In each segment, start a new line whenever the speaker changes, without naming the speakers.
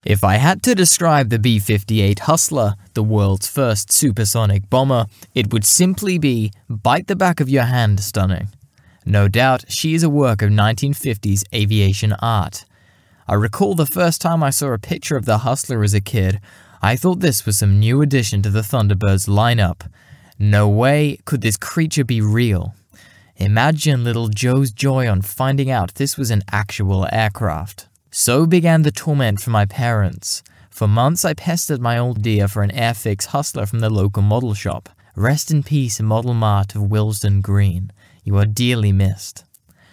If I had to describe the B-58 Hustler, the world's first supersonic bomber, it would simply be bite the back of your hand stunning. No doubt, she is a work of 1950s aviation art. I recall the first time I saw a picture of the Hustler as a kid, I thought this was some new addition to the Thunderbirds lineup. No way could this creature be real. Imagine little Joe's joy on finding out this was an actual aircraft. So began the torment for my parents. For months I pestered my old dear for an Airfix Hustler from the local model shop. Rest in peace, Model Mart of Willesden Green. You are dearly missed.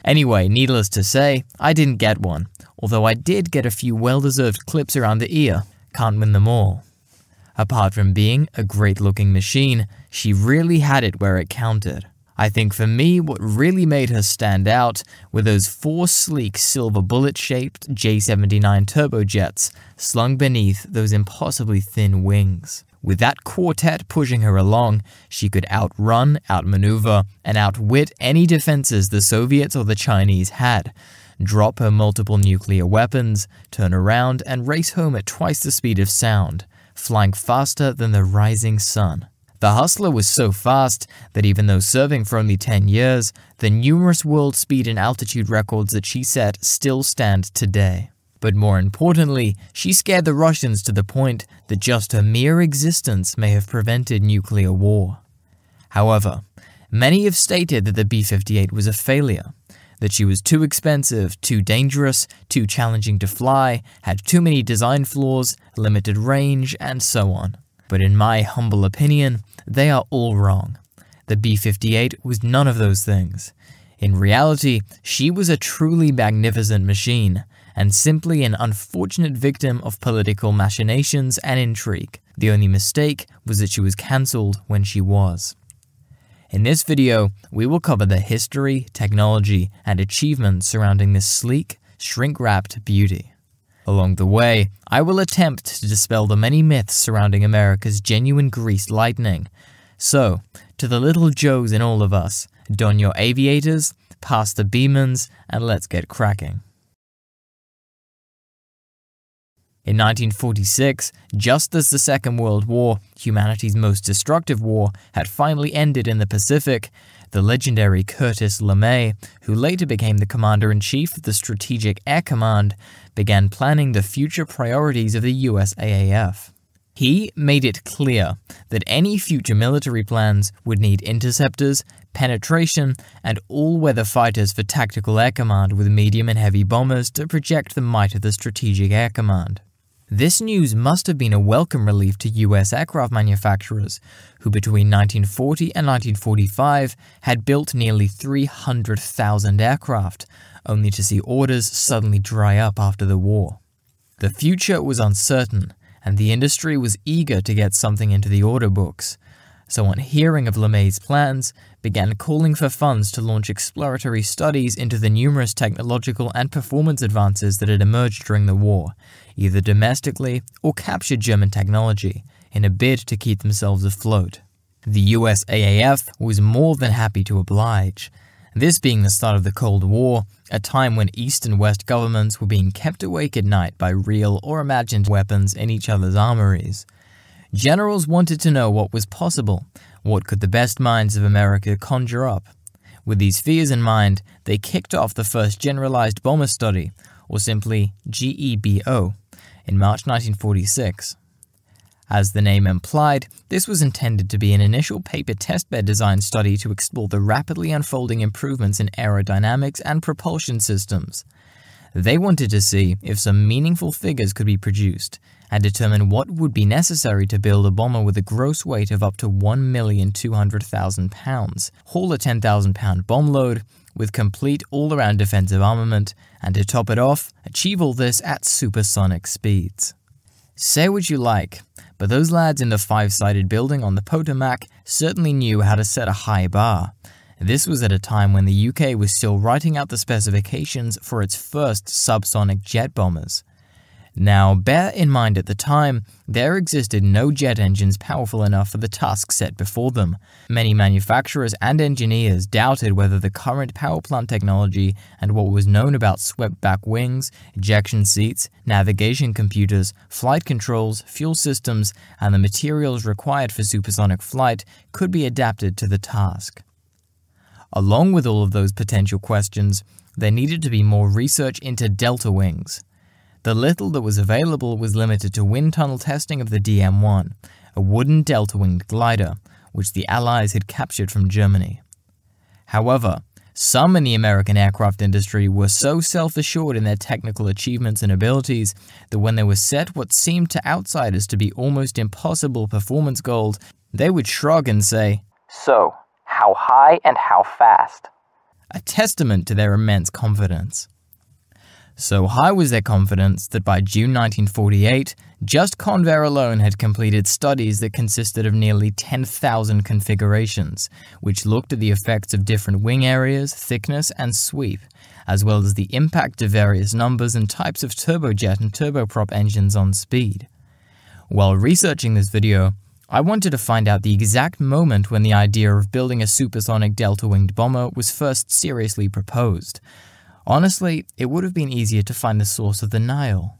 Anyway, needless to say, I didn't get one, although I did get a few well-deserved clips around the ear. Can't win them all. Apart from being a great-looking machine, she really had it where it counted. I think for me, what really made her stand out were those 4 sleek silver bullet-shaped J-79 turbojets slung beneath those impossibly thin wings. With that quartet pushing her along, she could outrun, outmaneuver, and outwit any defenses the Soviets or the Chinese had, drop her multiple nuclear weapons, turn around, and race home at twice the speed of sound, flying faster than the rising sun. The Hustler was so fast that even though serving for only 10 years, the numerous world speed and altitude records that she set still stand today. But more importantly, she scared the Russians to the point that just her mere existence may have prevented nuclear war. However, many have stated that the B-58 was a failure, that she was too expensive, too dangerous, too challenging to fly, had too many design flaws, limited range, and so on. But in my humble opinion, they are all wrong. The B-58 was none of those things. In reality, she was a truly magnificent machine, and simply an unfortunate victim of political machinations and intrigue. The only mistake was that she was cancelled when she was. In this video, we will cover the history, technology, and achievements surrounding this sleek, shrink-wrapped beauty. Along the way, I will attempt to dispel the many myths surrounding America's genuine greased lightning. So, to the little Joes in all of us, don your aviators, pass the Beamans, and let's get cracking. In 1946, just as the Second World War, humanity's most destructive war, had finally ended in the Pacific, the legendary Curtis LeMay, who later became the Commander-in-Chief of the Strategic Air Command, began planning the future priorities of the USAAF. He made it clear that any future military plans would need interceptors, penetration, and all-weather fighters for tactical air command with medium and heavy bombers to project the might of the Strategic Air Command. This news must have been a welcome relief to US aircraft manufacturers, who between 1940 and 1945 had built nearly 300,000 aircraft, only to see orders suddenly dry up after the war. The future was uncertain, and the industry was eager to get something into the order books, so on hearing of LeMay's plans, began calling for funds to launch exploratory studies into the numerous technological and performance advances that had emerged during the war, either domestically or captured German technology, in a bid to keep themselves afloat. The USAAF was more than happy to oblige, this being the start of the Cold War, a time when East and West governments were being kept awake at night by real or imagined weapons in each other's armories. Generals wanted to know what was possible, what could the best minds of America conjure up. With these fears in mind, they kicked off the first Generalized Bomber Study, or simply GEBO, in March 1946. As the name implied, this was intended to be an initial paper testbed design study to explore the rapidly unfolding improvements in aerodynamics and propulsion systems. They wanted to see if some meaningful figures could be produced, and determine what would be necessary to build a bomber with a gross weight of up to 1,200,000 pounds, haul a 10,000-pound bomb load, with complete all-around defensive armament, and to top it off, achieve all this at supersonic speeds. Say what you like, but those lads in the 5-sided building on the Potomac certainly knew how to set a high bar. This was at a time when the UK was still writing out the specifications for its first subsonic jet bombers. Now, bear in mind at the time, there existed no jet engines powerful enough for the task set before them. Many manufacturers and engineers doubted whether the current power plant technology and what was known about swept-back wings, ejection seats, navigation computers, flight controls, fuel systems, and the materials required for supersonic flight could be adapted to the task. Along with all of those potential questions, there needed to be more research into delta wings. The little that was available was limited to wind tunnel testing of the DM-1, a wooden delta-winged glider, which the Allies had captured from Germany. However, some in the American aircraft industry were so self-assured in their technical achievements and abilities that when they were set what seemed to outsiders to be almost impossible performance goals, they would shrug and say, "So, how high and how fast?" A testament to their immense confidence. So high was their confidence that by June 1948, just Convair alone had completed studies that consisted of nearly 10,000 configurations, which looked at the effects of different wing areas, thickness, and sweep, as well as the impact of various numbers and types of turbojet and turboprop engines on speed. While researching this video, I wanted to find out the exact moment when the idea of building a supersonic delta-winged bomber was first seriously proposed. Honestly, it would have been easier to find the source of the Nile.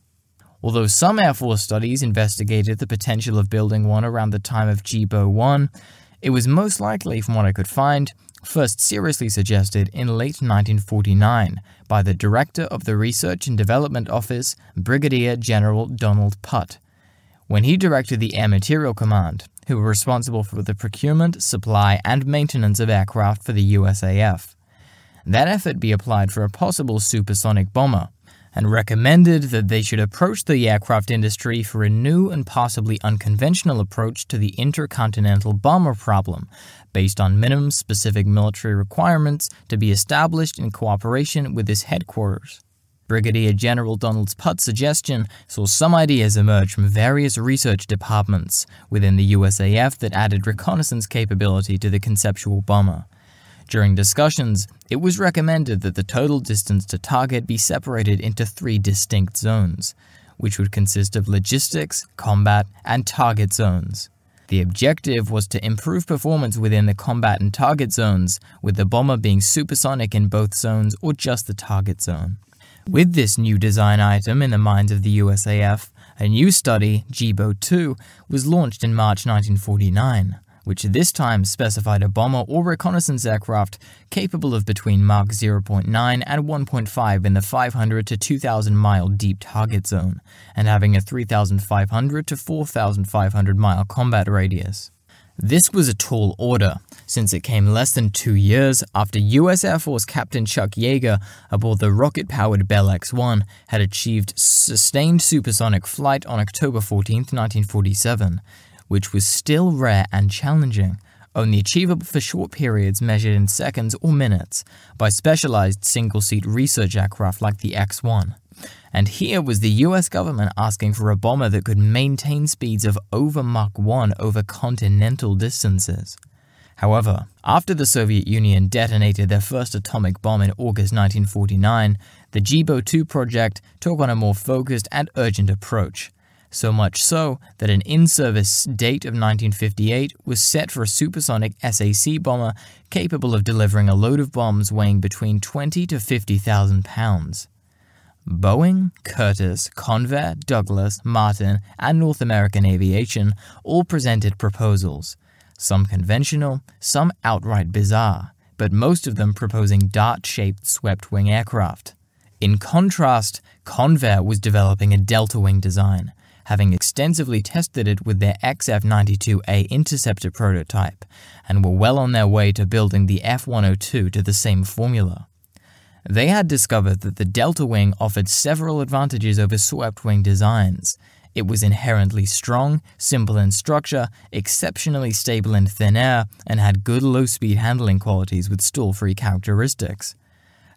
Although some Air Force studies investigated the potential of building one around the time of GBO-1, it was most likely, from what I could find, first seriously suggested in late 1949 by the Director of the Research and Development Office, Brigadier General Donald Putt, when he directed the Air Materiel Command, who were responsible for the procurement, supply, and maintenance of aircraft for the USAF. That effort be applied for a possible supersonic bomber, and recommended that they should approach the aircraft industry for a new and possibly unconventional approach to the intercontinental bomber problem, based on minimum specific military requirements to be established in cooperation with its headquarters. Brigadier General Donald Putt's suggestion saw some ideas emerge from various research departments within the USAF that added reconnaissance capability to the conceptual bomber. During discussions, it was recommended that the total distance to target be separated into 3 distinct zones, which would consist of logistics, combat, and target zones. The objective was to improve performance within the combat and target zones, with the bomber being supersonic in both zones or just the target zone. With this new design item in the minds of the USAF, a new study, GBO-2, was launched in March 1949. Which this time specified a bomber or reconnaissance aircraft capable of between Mach 0.9 and 1.5 in the 500 to 2,000 mile deep target zone, and having a 3,500 to 4,500 mile combat radius. This was a tall order, since it came less than 2 years after U.S. Air Force Captain Chuck Yeager aboard the rocket-powered Bell X-1 had achieved sustained supersonic flight on October 14, 1947. Which was still rare and challenging, only achievable for short periods measured in seconds or minutes by specialized single-seat research aircraft like the X-1. And here was the US government asking for a bomber that could maintain speeds of over Mach 1 over continental distances. However, after the Soviet Union detonated their first atomic bomb in August 1949, the GBO-2 project took on a more focused and urgent approach. So much so that an in-service date of 1958 was set for a supersonic SAC bomber capable of delivering a load of bombs weighing between 20 to 50,000 pounds. Boeing, Curtiss, Convair, Douglas, Martin, and North American Aviation all presented proposals, some conventional, some outright bizarre, but most of them proposing dart-shaped swept-wing aircraft. In contrast, Convair was developing a delta-wing design, having extensively tested it with their XF-92A interceptor prototype, and were well on their way to building the F-102 to the same formula. They had discovered that the delta wing offered several advantages over swept-wing designs. It was inherently strong, simple in structure, exceptionally stable in thin air, and had good low-speed handling qualities with stall-free characteristics.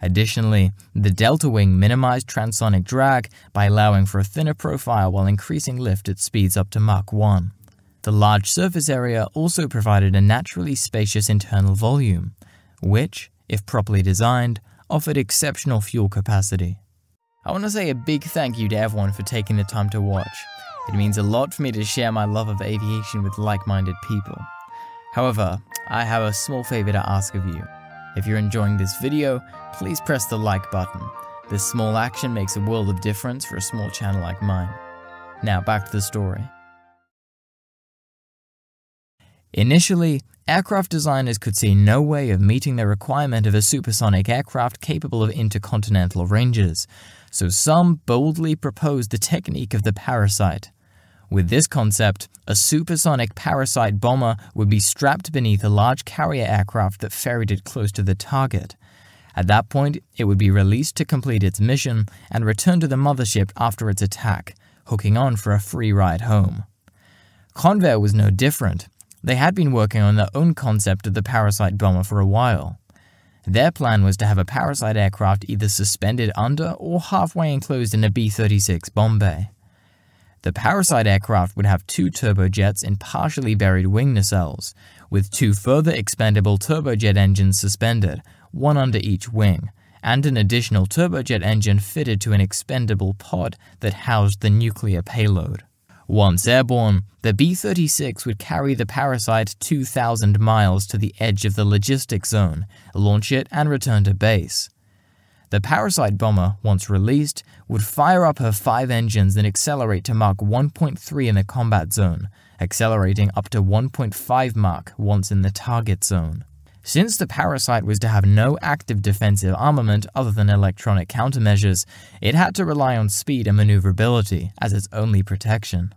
Additionally, the delta wing minimized transonic drag by allowing for a thinner profile while increasing lift at speeds up to Mach 1. The large surface area also provided a naturally spacious internal volume, which, if properly designed, offered exceptional fuel capacity. I want to say a big thank you to everyone for taking the time to watch. It means a lot for me to share my love of aviation with like-minded people. However, I have a small favor to ask of you. If you're enjoying this video, please press the like button. This small action makes a world of difference for a small channel like mine. Now back to the story. Initially, aircraft designers could see no way of meeting the requirement of a supersonic aircraft capable of intercontinental ranges, so some boldly proposed the technique of the Parasite. With this concept, a supersonic Parasite bomber would be strapped beneath a large carrier aircraft that ferried it close to the target. At that point, it would be released to complete its mission and return to the mothership after its attack, hooking on for a free ride home. Convair was no different. They had been working on their own concept of the Parasite bomber for a while. Their plan was to have a Parasite aircraft either suspended under or halfway enclosed in a B-56 bomb bay. The Parasite aircraft would have 2 turbojets in partially buried wing nacelles, with 2 further expandable turbojet engines suspended, one under each wing, and an additional turbojet engine fitted to an expendable pod that housed the nuclear payload. Once airborne, the B-56 would carry the Parasite 2,000 miles to the edge of the logistics zone, launch it, and return to base. The Parasite bomber, once released, would fire up her 5 engines and accelerate to Mach 1.3 in the combat zone, accelerating up to 1.5 Mach once in the target zone. Since the Parasite was to have no active defensive armament other than electronic countermeasures, it had to rely on speed and maneuverability as its only protection.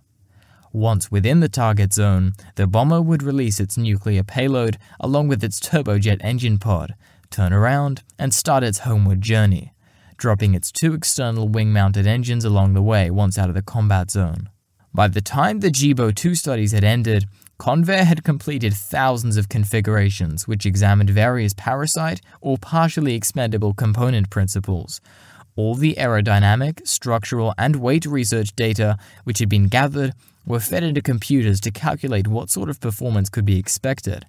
Once within the target zone, the bomber would release its nuclear payload along with its turbojet engine pod, turn around, and start its homeward journey, dropping its 2 external wing-mounted engines along the way once out of the combat zone. By the time the Jibo 2 studies had ended, Convair had completed thousands of configurations which examined various Parasite or partially expendable component principles. All the aerodynamic, structural, and weight research data which had been gathered were fed into computers to calculate what sort of performance could be expected.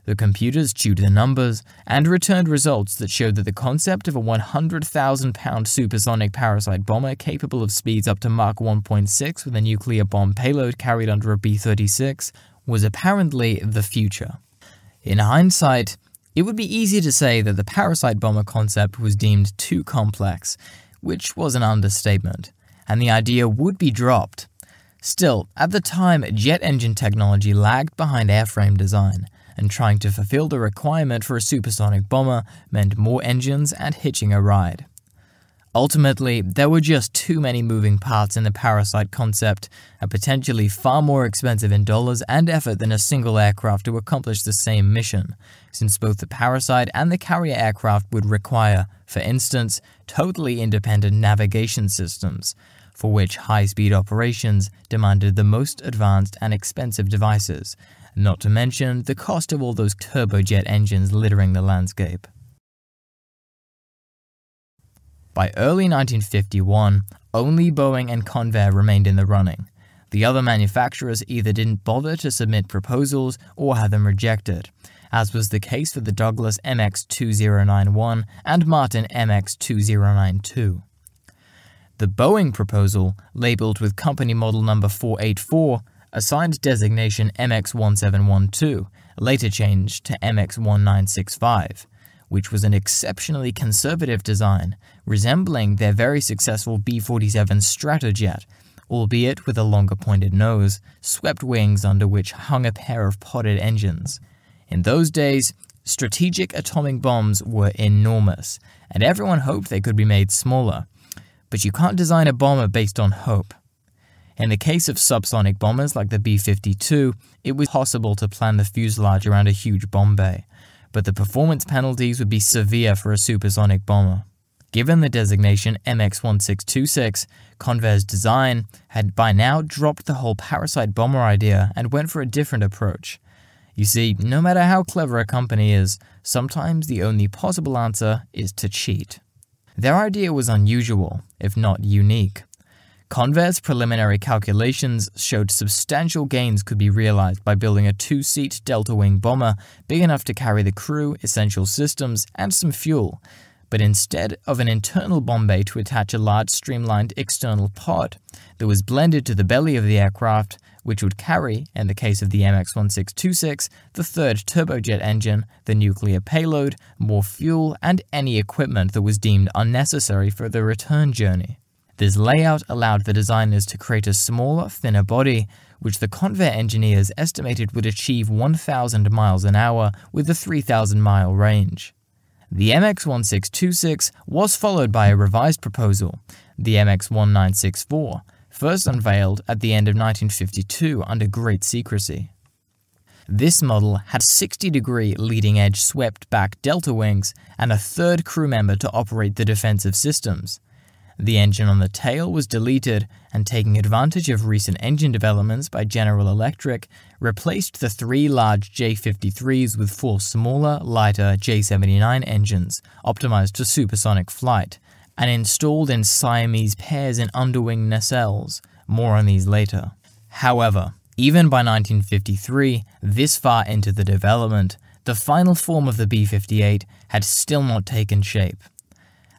The computers chewed the numbers and returned results that showed that the concept of a 100,000-pound supersonic Parasite bomber capable of speeds up to Mach 1.6 with a nuclear bomb payload carried under a B-36 was apparently the future. In hindsight, it would be easy to say that the Parasite bomber concept was deemed too complex, which was an understatement, and the idea would be dropped. Still, at the time, jet engine technology lagged behind airframe design, and trying to fulfill the requirement for a supersonic bomber meant more engines and hitching a ride. Ultimately, there were just too many moving parts in the Parasite concept, and potentially far more expensive in dollars and effort than a single aircraft to accomplish the same mission, since both the Parasite and the carrier aircraft would require, for instance, totally independent navigation systems, for which high-speed operations demanded the most advanced and expensive devices, not to mention the cost of all those turbojet engines littering the landscape. By early 1951, only Boeing and Convair remained in the running. The other manufacturers either didn't bother to submit proposals or had them rejected, as was the case for the Douglas MX-2091 and Martin MX-2092. The Boeing proposal, labeled with company model number 484, assigned designation MX-1712, later changed to MX-1965, which was an exceptionally conservative design, resembling their very successful B-47 Stratojet, albeit with a longer pointed nose, swept wings under which hung a pair of podded engines. In those days, strategic atomic bombs were enormous, and everyone hoped they could be made smaller. But you can't design a bomber based on hope. In the case of subsonic bombers like the B-52, it was possible to plan the fuselage around a huge bomb bay, but the performance penalties would be severe for a supersonic bomber. Given the designation MX-1626, Convair's design had by now dropped the whole Parasite bomber idea and went for a different approach. You see, no matter how clever a company is, sometimes the only possible answer is to cheat. Their idea was unusual, if not unique. Convair's preliminary calculations showed substantial gains could be realized by building a 2-seat delta-wing bomber big enough to carry the crew, essential systems, and some fuel, But instead of an internal bomb bay to attach a large streamlined external pod that was blended to the belly of the aircraft, which would carry, in the case of the MX-1626, the third turbojet engine, the nuclear payload, more fuel, and any equipment that was deemed unnecessary for the return journey. This layout allowed the designers to create a smaller, thinner body, which the Convair engineers estimated would achieve 1,000 miles an hour with a 3,000-mile range. The MX-1626 was followed by a revised proposal, the MX-1964, first unveiled at the end of 1952 under great secrecy. This model had 60-degree leading-edge swept-back delta wings and a third crew member to operate the defensive systems. The engine on the tail was deleted and, taking advantage of recent engine developments by General Electric, replaced the 3 large J-53s with 4 smaller, lighter J-79 engines, optimized for supersonic flight, and installed in Siamese pairs in underwing nacelles. More on these later. However, even by 1953, this far into the development, the final form of the B-58 had still not taken shape.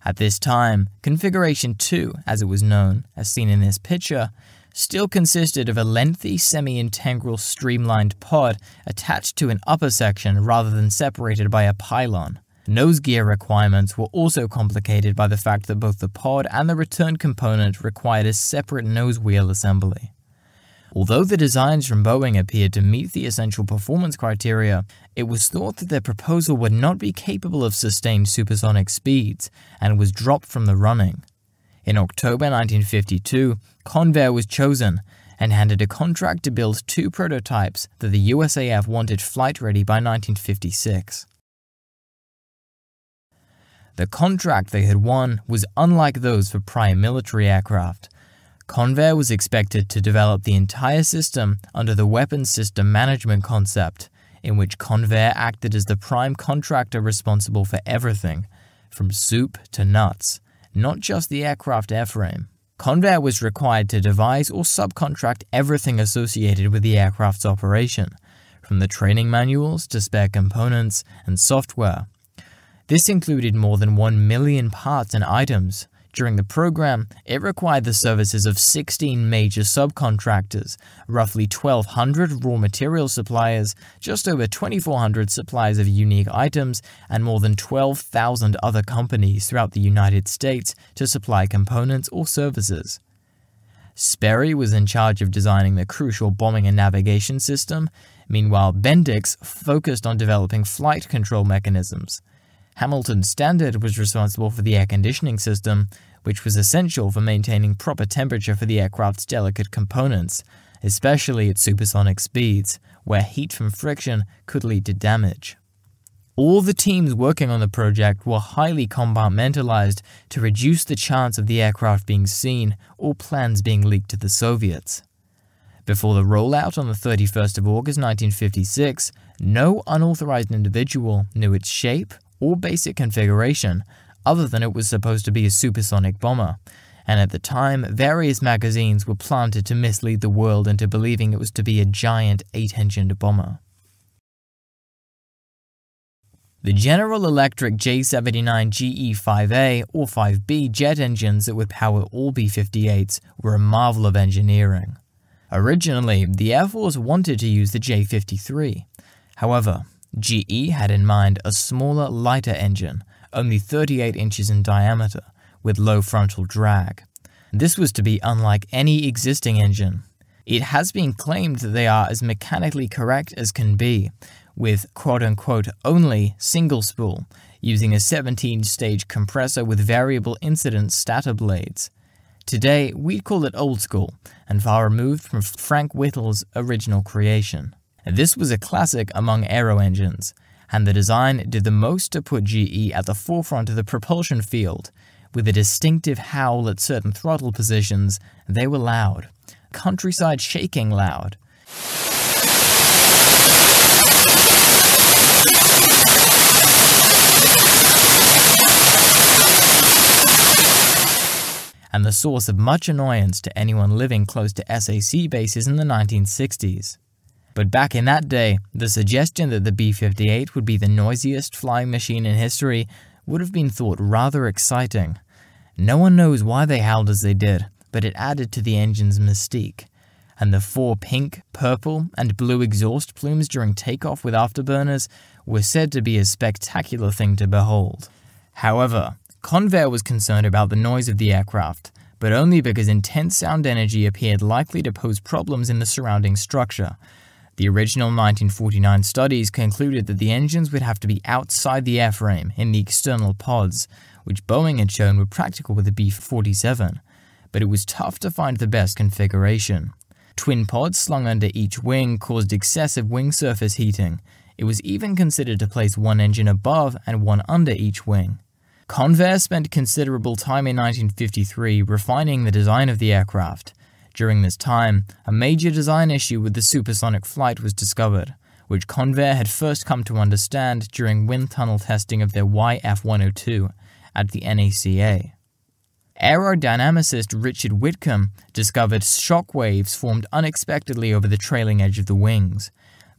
At this time, Configuration 2, as it was known, as seen in this picture, still consisted of a lengthy semi-integral streamlined pod attached to an upper section rather than separated by a pylon. Nose gear requirements were also complicated by the fact that both the pod and the return component required a separate nose wheel assembly. Although the designs from Boeing appeared to meet the essential performance criteria, it was thought that their proposal would not be capable of sustained supersonic speeds and was dropped from the running. In October 1952, Convair was chosen and handed a contract to build 2 prototypes that the USAF wanted flight-ready by 1956. The contract they had won was unlike those for prior military aircraft. Convair was expected to develop the entire system under the Weapons System Management concept, in which Convair acted as the prime contractor responsible for everything, from soup to nuts, not just the aircraft airframe. Convair was required to devise or subcontract everything associated with the aircraft's operation, from the training manuals to spare components and software. This included more than 1 million parts and items. During the program, it required the services of 16 major subcontractors, roughly 1,200 raw material suppliers, just over 2,400 suppliers of unique items, and more than 12,000 other companies throughout the United States to supply components or services. Sperry was in charge of designing the crucial bombing and navigation system. Meanwhile, Bendix focused on developing flight control mechanisms. Hamilton Standard was responsible for the air conditioning system, which was essential for maintaining proper temperature for the aircraft's delicate components, especially at supersonic speeds, where heat from friction could lead to damage. All the teams working on the project were highly compartmentalized to reduce the chance of the aircraft being seen or plans being leaked to the Soviets. Before the rollout on the 31st of August 1956, no unauthorized individual knew its shape or basic configuration, other than it was supposed to be a supersonic bomber, and at the time, various magazines were planted to mislead the world into believing it was to be a giant 8-engined bomber. The General Electric J79 GE-5A or 5B jet engines that would power all B-58s were a marvel of engineering. Originally, the Air Force wanted to use the J-53. However, GE had in mind a smaller, lighter engine, only 38 inches in diameter, with low frontal drag. This was to be unlike any existing engine. It has been claimed that they are as mechanically correct as can be, with quote-unquote only single spool, using a 17-stage compressor with variable incidence stator blades. Today, we'd call it old school, and far removed from Frank Whittle's original creation. This was a classic among aero engines, and the design did the most to put GE at the forefront of the propulsion field. With a distinctive howl at certain throttle positions, they were loud. Countryside shaking loud. And the source of much annoyance to anyone living close to SAC bases in the 1960s. But back in that day, the suggestion that the B-58 would be the noisiest flying machine in history would have been thought rather exciting. No one knows why they howled as they did, but it added to the engine's mystique. And the 4 pink, purple, and blue exhaust plumes during takeoff with afterburners were said to be a spectacular thing to behold. However, Convair was concerned about the noise of the aircraft, but only because intense sound energy appeared likely to pose problems in the surrounding structure. The original 1949 studies concluded that the engines would have to be outside the airframe in the external pods, which Boeing had shown were practical with the B-47, but it was tough to find the best configuration. Twin pods slung under each wing caused excessive wing surface heating. It was even considered to place one engine above and one under each wing. Convair spent considerable time in 1953 refining the design of the aircraft. During this time, a major design issue with the supersonic flight was discovered, which Convair had first come to understand during wind tunnel testing of their YF-102 at the NACA. Aerodynamicist Richard Whitcomb discovered shock waves formed unexpectedly over the trailing edge of the wings.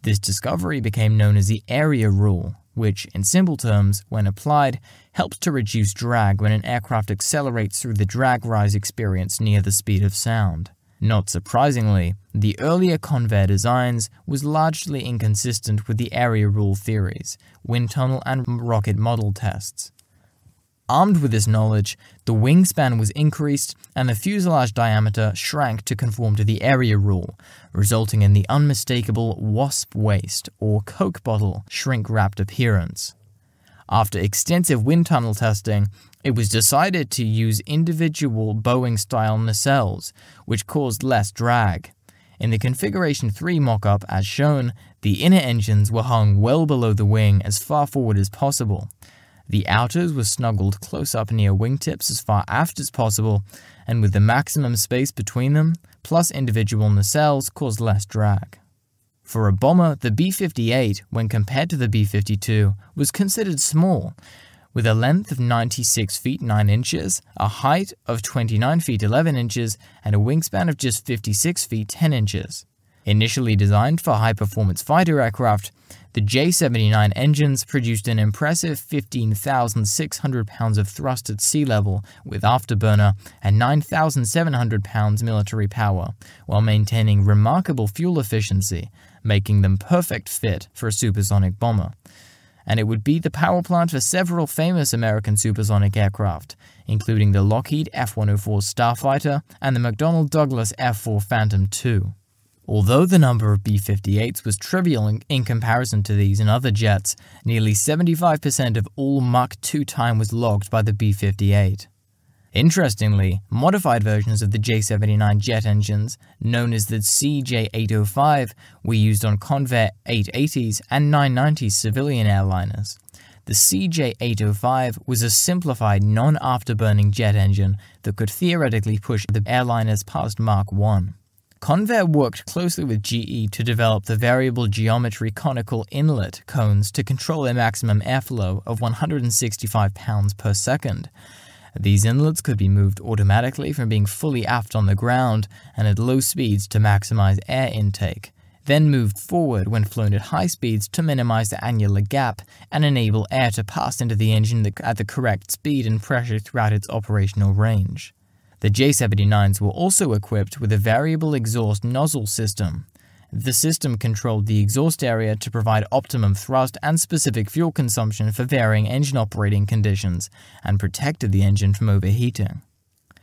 This discovery became known as the area rule, which, in simple terms, when applied, helps to reduce drag when an aircraft accelerates through the drag rise experience near the speed of sound. Not surprisingly, the earlier Convair designs was largely inconsistent with the area rule theories, wind tunnel and rocket model tests. Armed with this knowledge, the wingspan was increased and the fuselage diameter shrank to conform to the area rule, resulting in the unmistakable wasp waist or Coke bottle shrink-wrapped appearance. After extensive wind tunnel testing, it was decided to use individual Boeing-style nacelles, which caused less drag. In the Configuration 3 mock-up as shown, the inner engines were hung well below the wing as far forward as possible. The outers were snuggled close up near wingtips as far aft as possible, and with the maximum space between them, plus individual nacelles, caused less drag. For a bomber, the B-58, when compared to the B-52, was considered small, with a length of 96 feet 9 inches, a height of 29 feet 11 inches, and a wingspan of just 56 feet 10 inches. Initially designed for high-performance fighter aircraft, the J-79 engines produced an impressive 15,600 pounds of thrust at sea level with afterburner and 9,700 pounds military power, while maintaining remarkable fuel efficiency, making them perfect fit for a supersonic bomber. And it would be the power plant for several famous American supersonic aircraft, including the Lockheed F-104 Starfighter and the McDonnell Douglas F-4 Phantom II. Although the number of B-58s was trivial in comparison to these and other jets, nearly 75% of all Mach 2 time was logged by the B-58. Interestingly, modified versions of the J-79 jet engines, known as the CJ-805, were used on Convair 880s and 990s civilian airliners. The CJ-805 was a simplified non-afterburning jet engine that could theoretically push the airliners past Mach 1. Convair worked closely with GE to develop the variable geometry conical inlet cones to control a maximum airflow of 165 pounds per second. These inlets could be moved automatically from being fully aft on the ground and at low speeds to maximize air intake, then moved forward when flown at high speeds to minimize the annular gap and enable air to pass into the engine at the correct speed and pressure throughout its operational range. The J-79s were also equipped with a variable exhaust nozzle system. The system controlled the exhaust area to provide optimum thrust and specific fuel consumption for varying engine operating conditions, and protected the engine from overheating.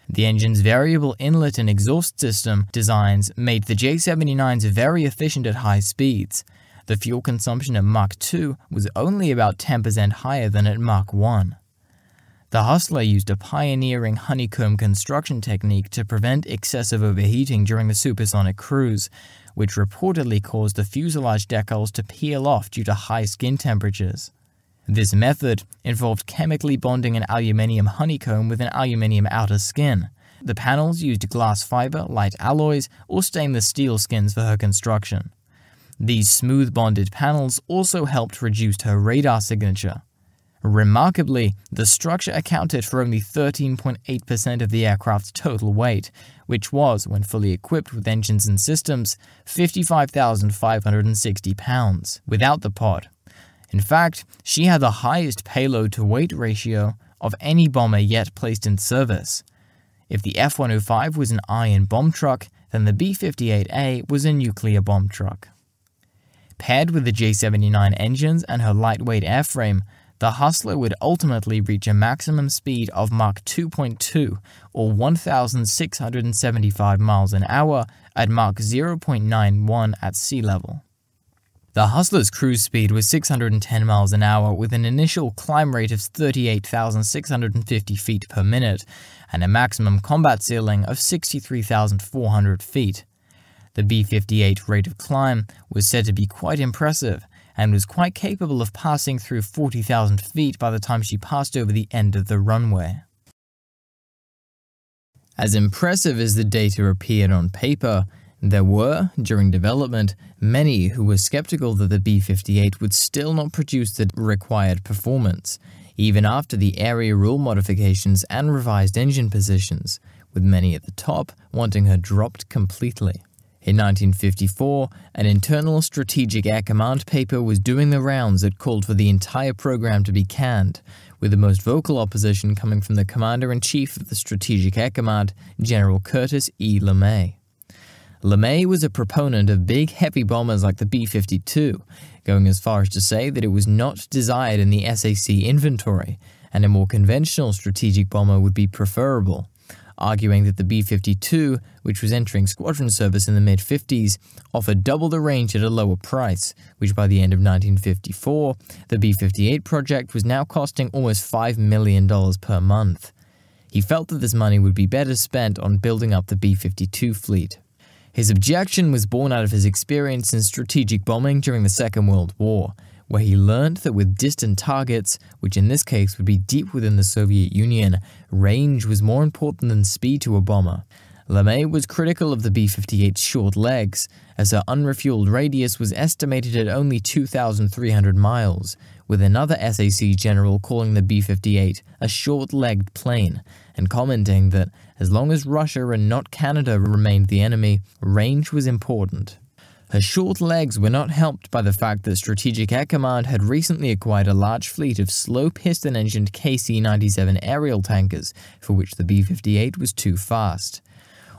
The engine's variable inlet and exhaust system designs made the J-79s very efficient at high speeds. The fuel consumption at Mach 2 was only about 10% higher than at Mach 1. The Hustler used a pioneering honeycomb construction technique to prevent excessive overheating during the supersonic cruise, which reportedly caused the fuselage decals to peel off due to high skin temperatures. This method involved chemically bonding an aluminium honeycomb with an aluminium outer skin. The panels used glass fiber, light alloys, or stainless steel skins for her construction. These smooth bonded panels also helped reduce her radar signature. Remarkably, the structure accounted for only 13.8% of the aircraft's total weight, which was, when fully equipped with engines and systems, 55,560 pounds, without the pod. In fact, she had the highest payload-to-weight ratio of any bomber yet placed in service. If the F-105 was an iron bomb truck, then the B-58A was a nuclear bomb truck. Paired with the J-79 engines and her lightweight airframe, the Hustler would ultimately reach a maximum speed of Mach 2.2 or 1,675 miles an hour at Mach 0.91 at sea level. The Hustler's cruise speed was 610 miles an hour with an initial climb rate of 38,650 feet per minute and a maximum combat ceiling of 63,400 feet. The B-58 rate of climb was said to be quite impressive and was quite capable of passing through 40,000 feet by the time she passed over the end of the runway. As impressive as the data appeared on paper, there were, during development, many who were skeptical that the B-58 would still not produce the required performance, even after the area rule modifications and revised engine positions, with many at the top wanting her dropped completely. In 1954, an internal Strategic Air Command paper was doing the rounds that called for the entire program to be canned, with the most vocal opposition coming from the Commander-in-Chief of the Strategic Air Command, General Curtis E. LeMay. LeMay was a proponent of big, heavy bombers like the B-52, going as far as to say that it was not desired in the SAC inventory, and a more conventional strategic bomber would be preferable, arguing that the B-52, which was entering squadron service in the mid-50s, offered double the range at a lower price, which by the end of 1954, the B-58 project was now costing almost $5 million per month. He felt that this money would be better spent on building up the B-52 fleet. His objection was born out of his experience in strategic bombing during the Second World War, where he learned that with distant targets, which in this case would be deep within the Soviet Union, range was more important than speed to a bomber. LeMay was critical of the B-58's short legs, as her unrefueled radius was estimated at only 2,300 miles, with another SAC general calling the B-58 a short-legged plane, and commenting that as long as Russia and not Canada remained the enemy, range was important. Her short legs were not helped by the fact that Strategic Air Command had recently acquired a large fleet of slow piston-engined KC-97 aerial tankers, for which the B-58 was too fast.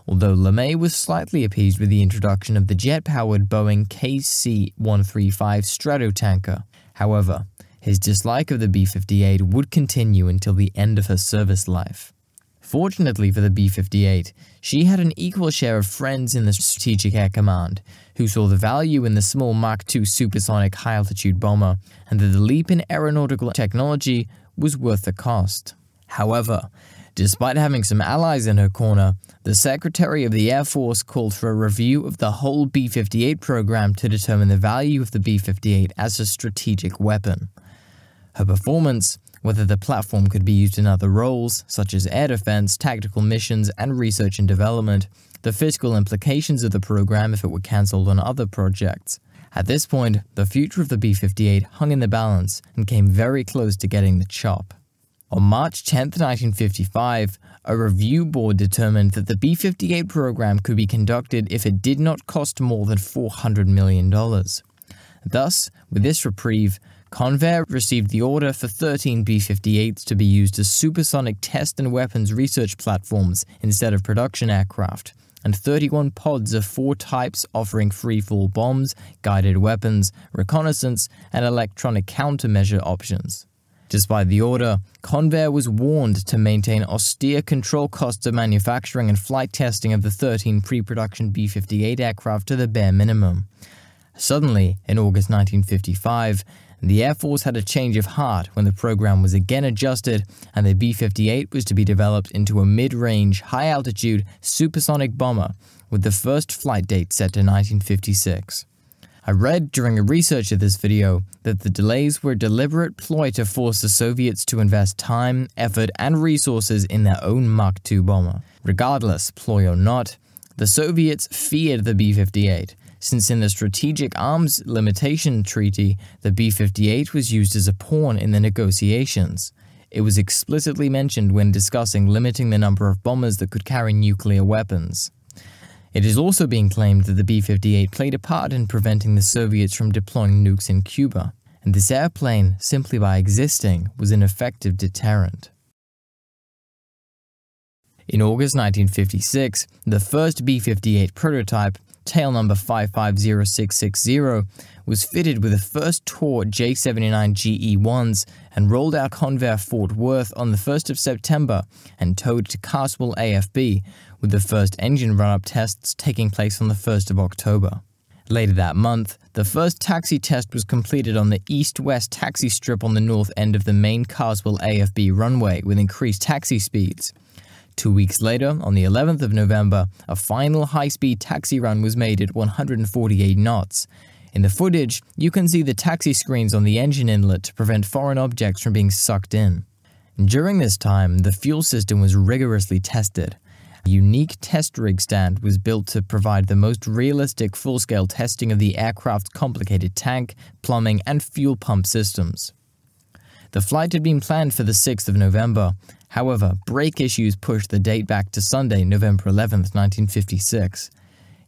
Although LeMay was slightly appeased with the introduction of the jet-powered Boeing KC-135 Stratotanker. However, his dislike of the B-58 would continue until the end of her service life. Fortunately for the B-58, she had an equal share of friends in the Strategic Air Command, who saw the value in the small Mach 2 supersonic high-altitude bomber, and that the leap in aeronautical technology was worth the cost. However, despite having some allies in her corner, the Secretary of the Air Force called for a review of the whole B-58 program to determine the value of the B-58 as a strategic weapon. Her performance, whether the platform could be used in other roles, such as air defense, tactical missions, and research and development, the fiscal implications of the program if it were cancelled on other projects. At this point, the future of the B-58 hung in the balance and came very close to getting the chop. On March 10, 1955, a review board determined that the B-58 program could be conducted if it did not cost more than $400 million. Thus, with this reprieve, Convair received the order for 13 B-58s to be used as supersonic test and weapons research platforms instead of production aircraft, and 31 pods of 4 types offering free-fall bombs, guided weapons, reconnaissance, and electronic countermeasure options. Despite the order, Convair was warned to maintain austere control costs of manufacturing and flight testing of the 13 pre-production B-58 aircraft to the bare minimum. Suddenly, in August 1955, the Air Force had a change of heart when the program was again adjusted and the B-58 was to be developed into a mid-range, high-altitude, supersonic bomber, with the first flight date set to 1956. I read during a research of this video that the delays were a deliberate ploy to force the Soviets to invest time, effort, and resources in their own Mach 2 bomber. Regardless, ploy or not, the Soviets feared the B-58, since in the Strategic Arms Limitation Treaty, the B-58 was used as a pawn in the negotiations. It was explicitly mentioned when discussing limiting the number of bombers that could carry nuclear weapons. It is also being claimed that the B-58 played a part in preventing the Soviets from deploying nukes in Cuba. and this airplane, simply by existing, was an effective deterrent. In August 1956, the first B-58 prototype, tail number 550660, was fitted with the first Tor J79 GE-1s and rolled out Convair Fort Worth on the 1st of September and towed to Carswell AFB, with the first engine run-up tests taking place on the 1st of October. Later that month, the first taxi test was completed on the east-west taxi strip on the north end of the main Carswell AFB runway with increased taxi speeds. 2 weeks later, on the 11th of November, a final high-speed taxi run was made at 148 knots. In the footage, you can see the taxi screens on the engine inlet to prevent foreign objects from being sucked in. During this time, the fuel system was rigorously tested. A unique test rig stand was built to provide the most realistic full-scale testing of the aircraft's complicated tank, plumbing, and fuel pump systems. The flight had been planned for the 6th of November. However, brake issues pushed the date back to Sunday, November 11, 1956.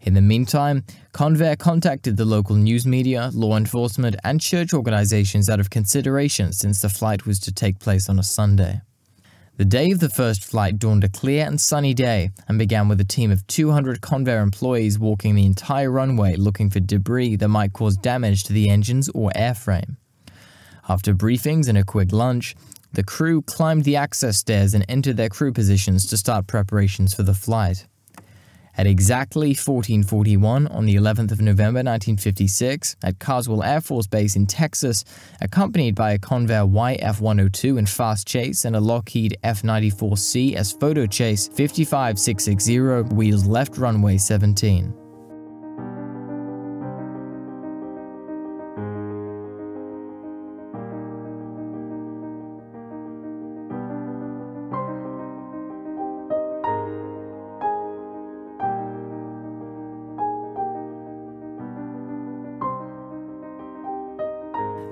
In the meantime, Convair contacted the local news media, law enforcement, and church organizations out of consideration since the flight was to take place on a Sunday. The day of the first flight dawned a clear and sunny day and began with a team of 200 Convair employees walking the entire runway looking for debris that might cause damage to the engines or airframe. After briefings and a quick lunch, the crew climbed the access stairs and entered their crew positions to start preparations for the flight. At exactly 14:41 on the 11th of November 1956, at Carswell Air Force Base in Texas, accompanied by a Convair YF-102 in fast chase and a Lockheed F-94C as photo chase, 55660 wheels left runway 17.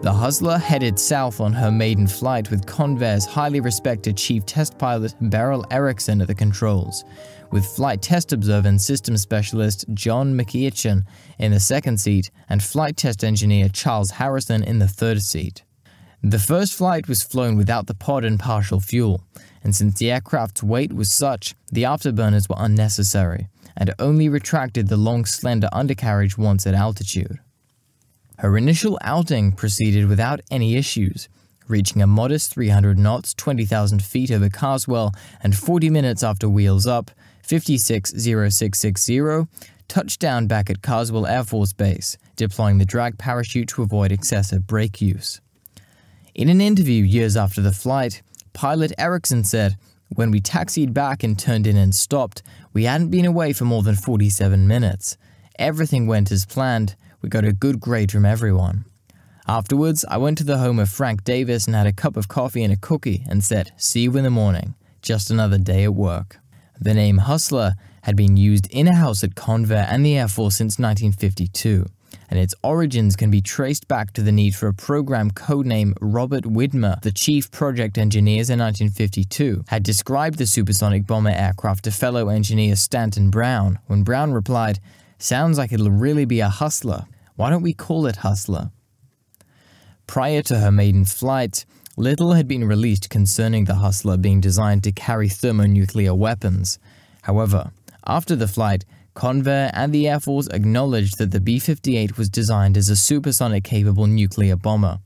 The Hustler headed south on her maiden flight with Convair's highly respected chief test pilot Beryl Erickson at the controls, with flight test observer and systems specialist John McEachin in the second seat and flight test engineer Charles Harrison in the third seat. The first flight was flown without the pod and partial fuel, and since the aircraft's weight was such, the afterburners were unnecessary, and only retracted the long slender undercarriage once at altitude. Her initial outing proceeded without any issues, reaching a modest 300 knots, 20,000 feet over Carswell, and 40 minutes after wheels up, 560660, touchdown back at Carswell Air Force Base, deploying the drag parachute to avoid excessive brake use. In an interview years after the flight, pilot Erickson said, "When we taxied back and turned in and stopped, we hadn't been away for more than 47 minutes. Everything went as planned. We got a good grade from everyone. Afterwards, I went to the home of Frank Davis and had a cup of coffee and a cookie and said, 'See you in the morning. Just another day at work.'" The name Hustler had been used in-house at Convair and the Air Force since 1952, and its origins can be traced back to the need for a program codename Robert Widmer, the chief project engineers in 1952, had described the supersonic bomber aircraft to fellow engineer Stanton Brown, when Brown replied, "Sounds like it'll really be a Hustler. Why don't we call it Hustler?" Prior to her maiden flight, little had been released concerning the Hustler being designed to carry thermonuclear weapons. However, after the flight, Convair and the Air Force acknowledged that the B-58 was designed as a supersonic-capable nuclear bomber,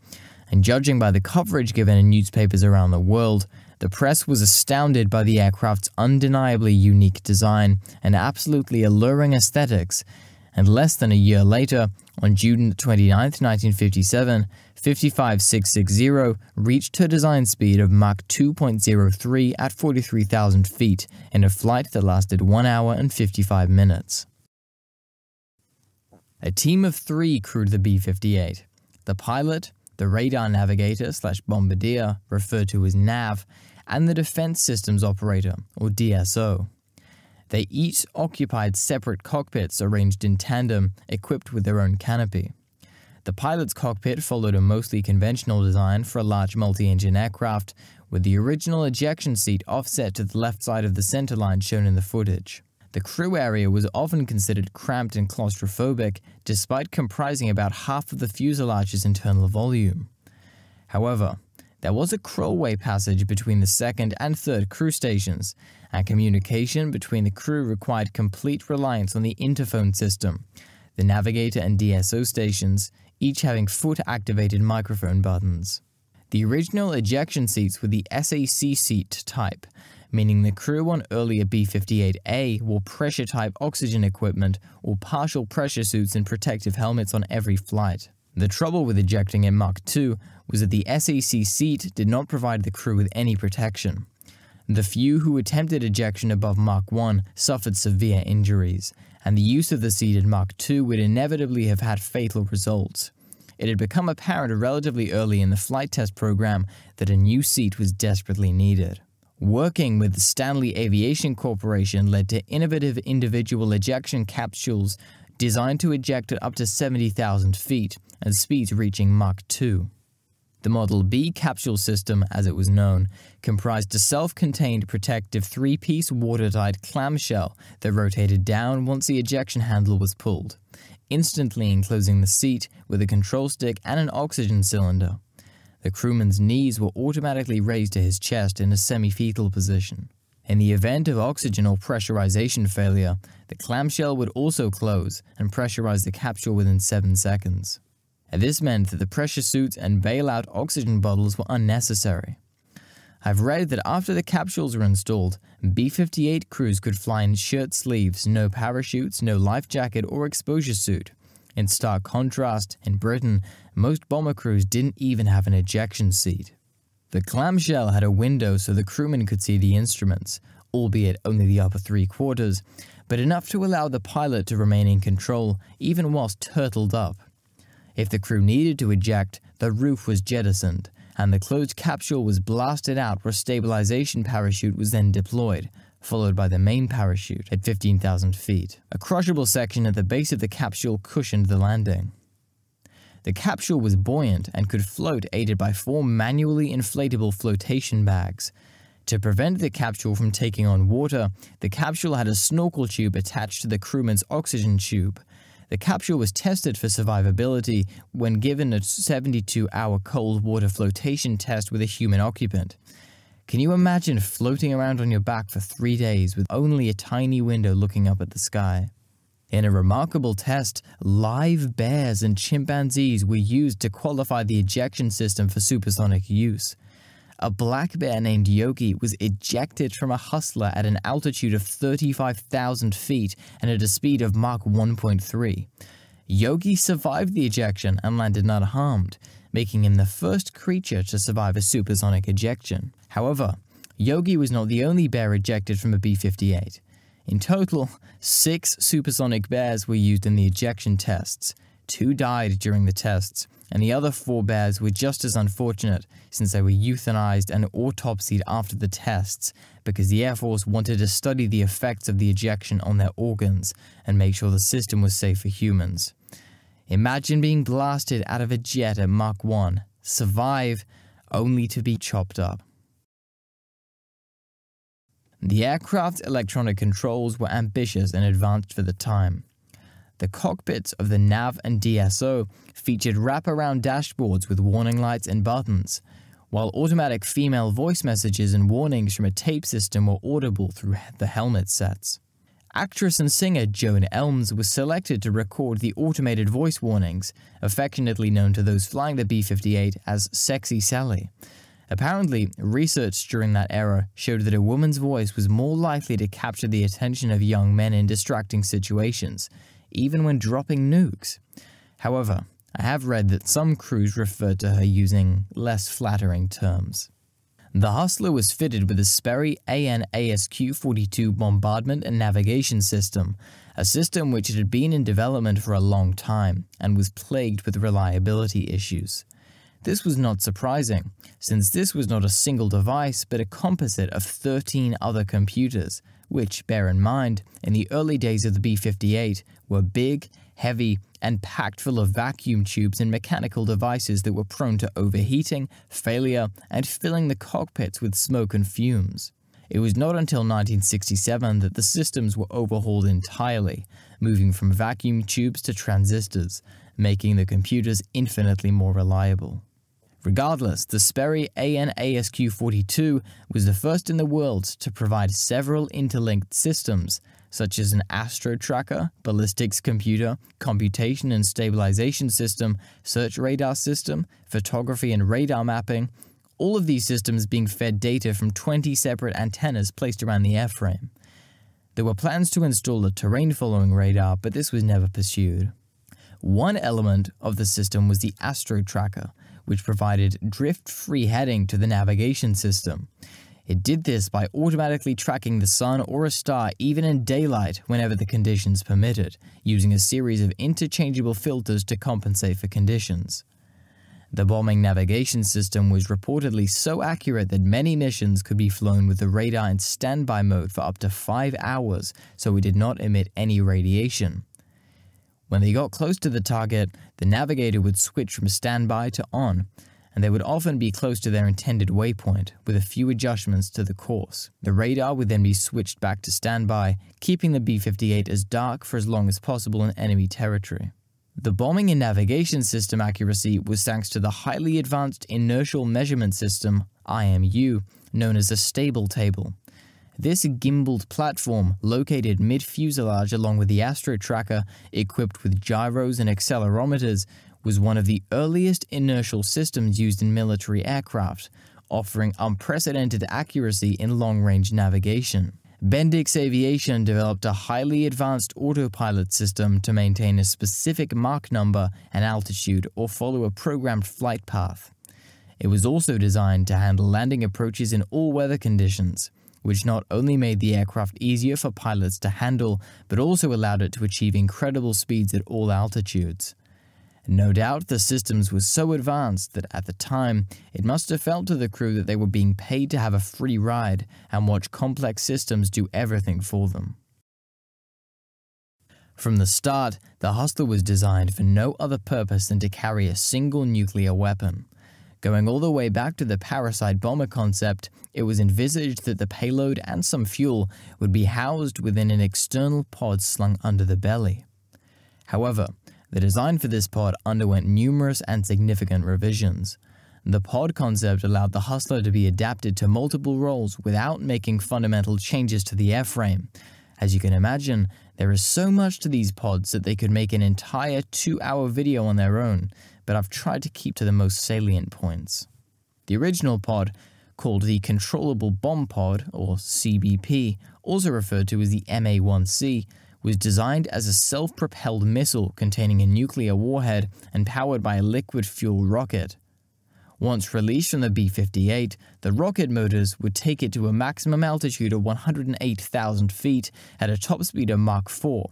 and judging by the coverage given in newspapers around the world, the press was astounded by the aircraft's undeniably unique design and absolutely alluring aesthetics, and less than a year later, on June 29, 1957, 55660 reached her design speed of Mach 2.03 at 43,000 feet in a flight that lasted 1 hour and 55 minutes. A team of 3 crewed the B-58. The pilot, the radar navigator/bombardier, referred to as NAV, and the Defense Systems Operator, or DSO. They each occupied separate cockpits arranged in tandem, equipped with their own canopy. The pilot's cockpit followed a mostly conventional design for a large multi-engine aircraft, with the original ejection seat offset to the left side of the centerline shown in the footage. The crew area was often considered cramped and claustrophobic, despite comprising about half of the fuselage's internal volume. However, there was a crawlway passage between the second and third crew stations, and communication between the crew required complete reliance on the interphone system, the navigator and DSO stations, each having foot-activated microphone buttons. The original ejection seats were the SAC seat type, meaning the crew on earlier B-58A wore pressure-type oxygen equipment or partial pressure suits and protective helmets on every flight. The trouble with ejecting in Mach 2 was that the SAC seat did not provide the crew with any protection. The few who attempted ejection above Mach 1 suffered severe injuries, and the use of the seat in Mach 2 would inevitably have had fatal results. It had become apparent relatively early in the flight test program that a new seat was desperately needed. Working with the Stanley Aviation Corporation led to innovative individual ejection capsules designed to eject at up to 70,000 feet and speeds reaching Mach 2. The Model B capsule system, as it was known, comprised a self-contained protective three-piece watertight clamshell that rotated down once the ejection handle was pulled, instantly enclosing the seat with a control stick and an oxygen cylinder. The crewman's knees were automatically raised to his chest in a semi-fetal position. In the event of oxygen or pressurization failure, the clamshell would also close and pressurize the capsule within 7 seconds. This meant that the pressure suits and bailout oxygen bottles were unnecessary. I've read that after the capsules were installed, B-58 crews could fly in shirt sleeves, no parachutes, no life jacket or exposure suit. In stark contrast, in Britain, most bomber crews didn't even have an ejection seat. The clamshell had a window so the crewmen could see the instruments, albeit only the upper 3/4, but enough to allow the pilot to remain in control, even whilst turtled up. If the crew needed to eject, the roof was jettisoned, and the closed capsule was blasted out where a stabilization parachute was then deployed, followed by the main parachute at 15,000 feet. A crushable section at the base of the capsule cushioned the landing. The capsule was buoyant and could float aided by 4 manually inflatable flotation bags. To prevent the capsule from taking on water, the capsule had a snorkel tube attached to the crewman's oxygen tube. The capsule was tested for survivability when given a 72-hour cold water flotation test with a human occupant. Can you imagine floating around on your back for 3 days with only a tiny window looking up at the sky? In a remarkable test, live bears and chimpanzees were used to qualify the ejection system for supersonic use. A black bear named Yogi was ejected from a Hustler at an altitude of 35,000 feet and at a speed of Mach 1.3. Yogi survived the ejection and landed unharmed, making him the first creature to survive a supersonic ejection. However, Yogi was not the only bear ejected from a B-58. In total, 6 supersonic bears were used in the ejection tests. 2 died during the tests, and the other 4 bears were just as unfortunate since they were euthanized and autopsied after the tests because the Air Force wanted to study the effects of the ejection on their organs and make sure the system was safe for humans. Imagine being blasted out of a jet at Mach 1, survive, only to be chopped up. The aircraft's electronic controls were ambitious and advanced for the time. The cockpits of the nav and DSO featured wraparound dashboards with warning lights and buttons, while automatic female voice messages and warnings from a tape system were audible through the helmet sets. Actress and singer Joan Elms was selected to record the automated voice warnings, affectionately known to those flying the B-58 as Sexy Sally. Apparently, research during that era showed that a woman's voice was more likely to capture the attention of young men in distracting situations, even when dropping nukes. However, I have read that some crews referred to her using less flattering terms. The Hustler was fitted with a Sperry AN/ASQ-42 bombardment and navigation system, a system which had been in development for a long time and was plagued with reliability issues. This was not surprising, since this was not a single device but a composite of 13 other computers, which, bear in mind, in the early days of the B-58 were big, heavy, and packed full of vacuum tubes and mechanical devices that were prone to overheating, failure, and filling the cockpits with smoke and fumes. It was not until 1967 that the systems were overhauled entirely, moving from vacuum tubes to transistors, making the computers infinitely more reliable. Regardless, the Sperry AN/ASQ-42 was the first in the world to provide several interlinked systems, such as an astro tracker, ballistics computer, computation and stabilization system, search radar system, photography and radar mapping, all of these systems being fed data from 20 separate antennas placed around the airframe. There were plans to install a terrain-following radar, but this was never pursued. One element of the system was the astro tracker, which provided drift-free heading to the navigation system. It did this by automatically tracking the sun or a star even in daylight whenever the conditions permitted, using a series of interchangeable filters to compensate for conditions. The bombing navigation system was reportedly so accurate that many missions could be flown with the radar in standby mode for up to 5 hours, so it did not emit any radiation. When they got close to the target, the navigator would switch from standby to on, and they would often be close to their intended waypoint, with a few adjustments to the course. The radar would then be switched back to standby, keeping the B-58 as dark for as long as possible in enemy territory. The bombing and navigation system accuracy was thanks to the highly advanced inertial measurement system, IMU, known as a stable table. This gimbaled platform, located mid-fuselage along with the astro tracker, equipped with gyros and accelerometers, was one of the earliest inertial systems used in military aircraft, offering unprecedented accuracy in long-range navigation. Bendix Aviation developed a highly advanced autopilot system to maintain a specific Mach number and altitude or follow a programmed flight path. It was also designed to handle landing approaches in all weather conditions, which not only made the aircraft easier for pilots to handle, but also allowed it to achieve incredible speeds at all altitudes. No doubt the systems were so advanced that at the time, it must have felt to the crew that they were being paid to have a free ride and watch complex systems do everything for them. From the start, the Hustler was designed for no other purpose than to carry a single nuclear weapon. Going all the way back to the Parasite bomber concept, it was envisaged that the payload and some fuel would be housed within an external pod slung under the belly. However, the design for this pod underwent numerous and significant revisions. The pod concept allowed the Hustler to be adapted to multiple roles without making fundamental changes to the airframe. As you can imagine, there is so much to these pods that they could make an entire 2-hour video on their own, but I've tried to keep to the most salient points. The original pod, called the Controllable Bomb Pod, or CBP, also referred to as the MA-1C, was designed as a self-propelled missile containing a nuclear warhead and powered by a liquid-fuel rocket. Once released from the B-58, the rocket motors would take it to a maximum altitude of 108,000 feet at a top speed of Mach 4,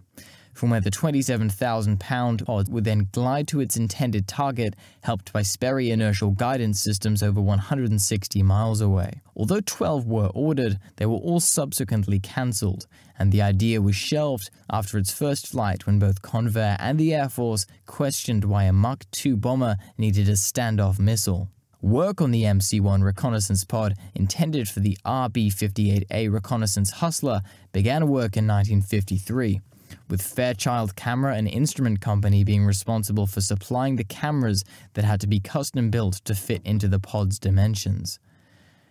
from where the 27,000-pound pod would then glide to its intended target, helped by Sperry inertial guidance systems over 160 miles away. Although 12 were ordered, they were all subsequently cancelled, and the idea was shelved after its first flight when both Convair and the Air Force questioned why a Mach 2 bomber needed a standoff missile. Work on the MC-1 reconnaissance pod intended for the RB-58A reconnaissance Hustler began work in 1953, with Fairchild Camera and Instrument Company being responsible for supplying the cameras that had to be custom-built to fit into the pod's dimensions.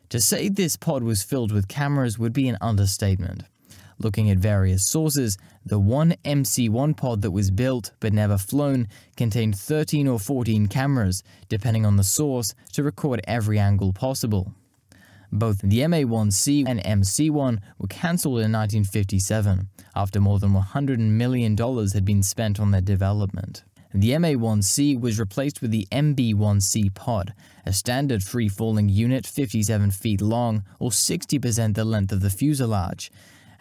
To say this pod was filled with cameras would be an understatement. Looking at various sources, the one MC-1 pod that was built but never flown contained 13 or 14 cameras, depending on the source, to record every angle possible. Both the MA-1C and MC-1 were cancelled in 1957, after more than $100 million had been spent on their development. The MA-1C was replaced with the MB-1C pod, a standard free-falling unit 57 feet long, or 60% the length of the fuselage.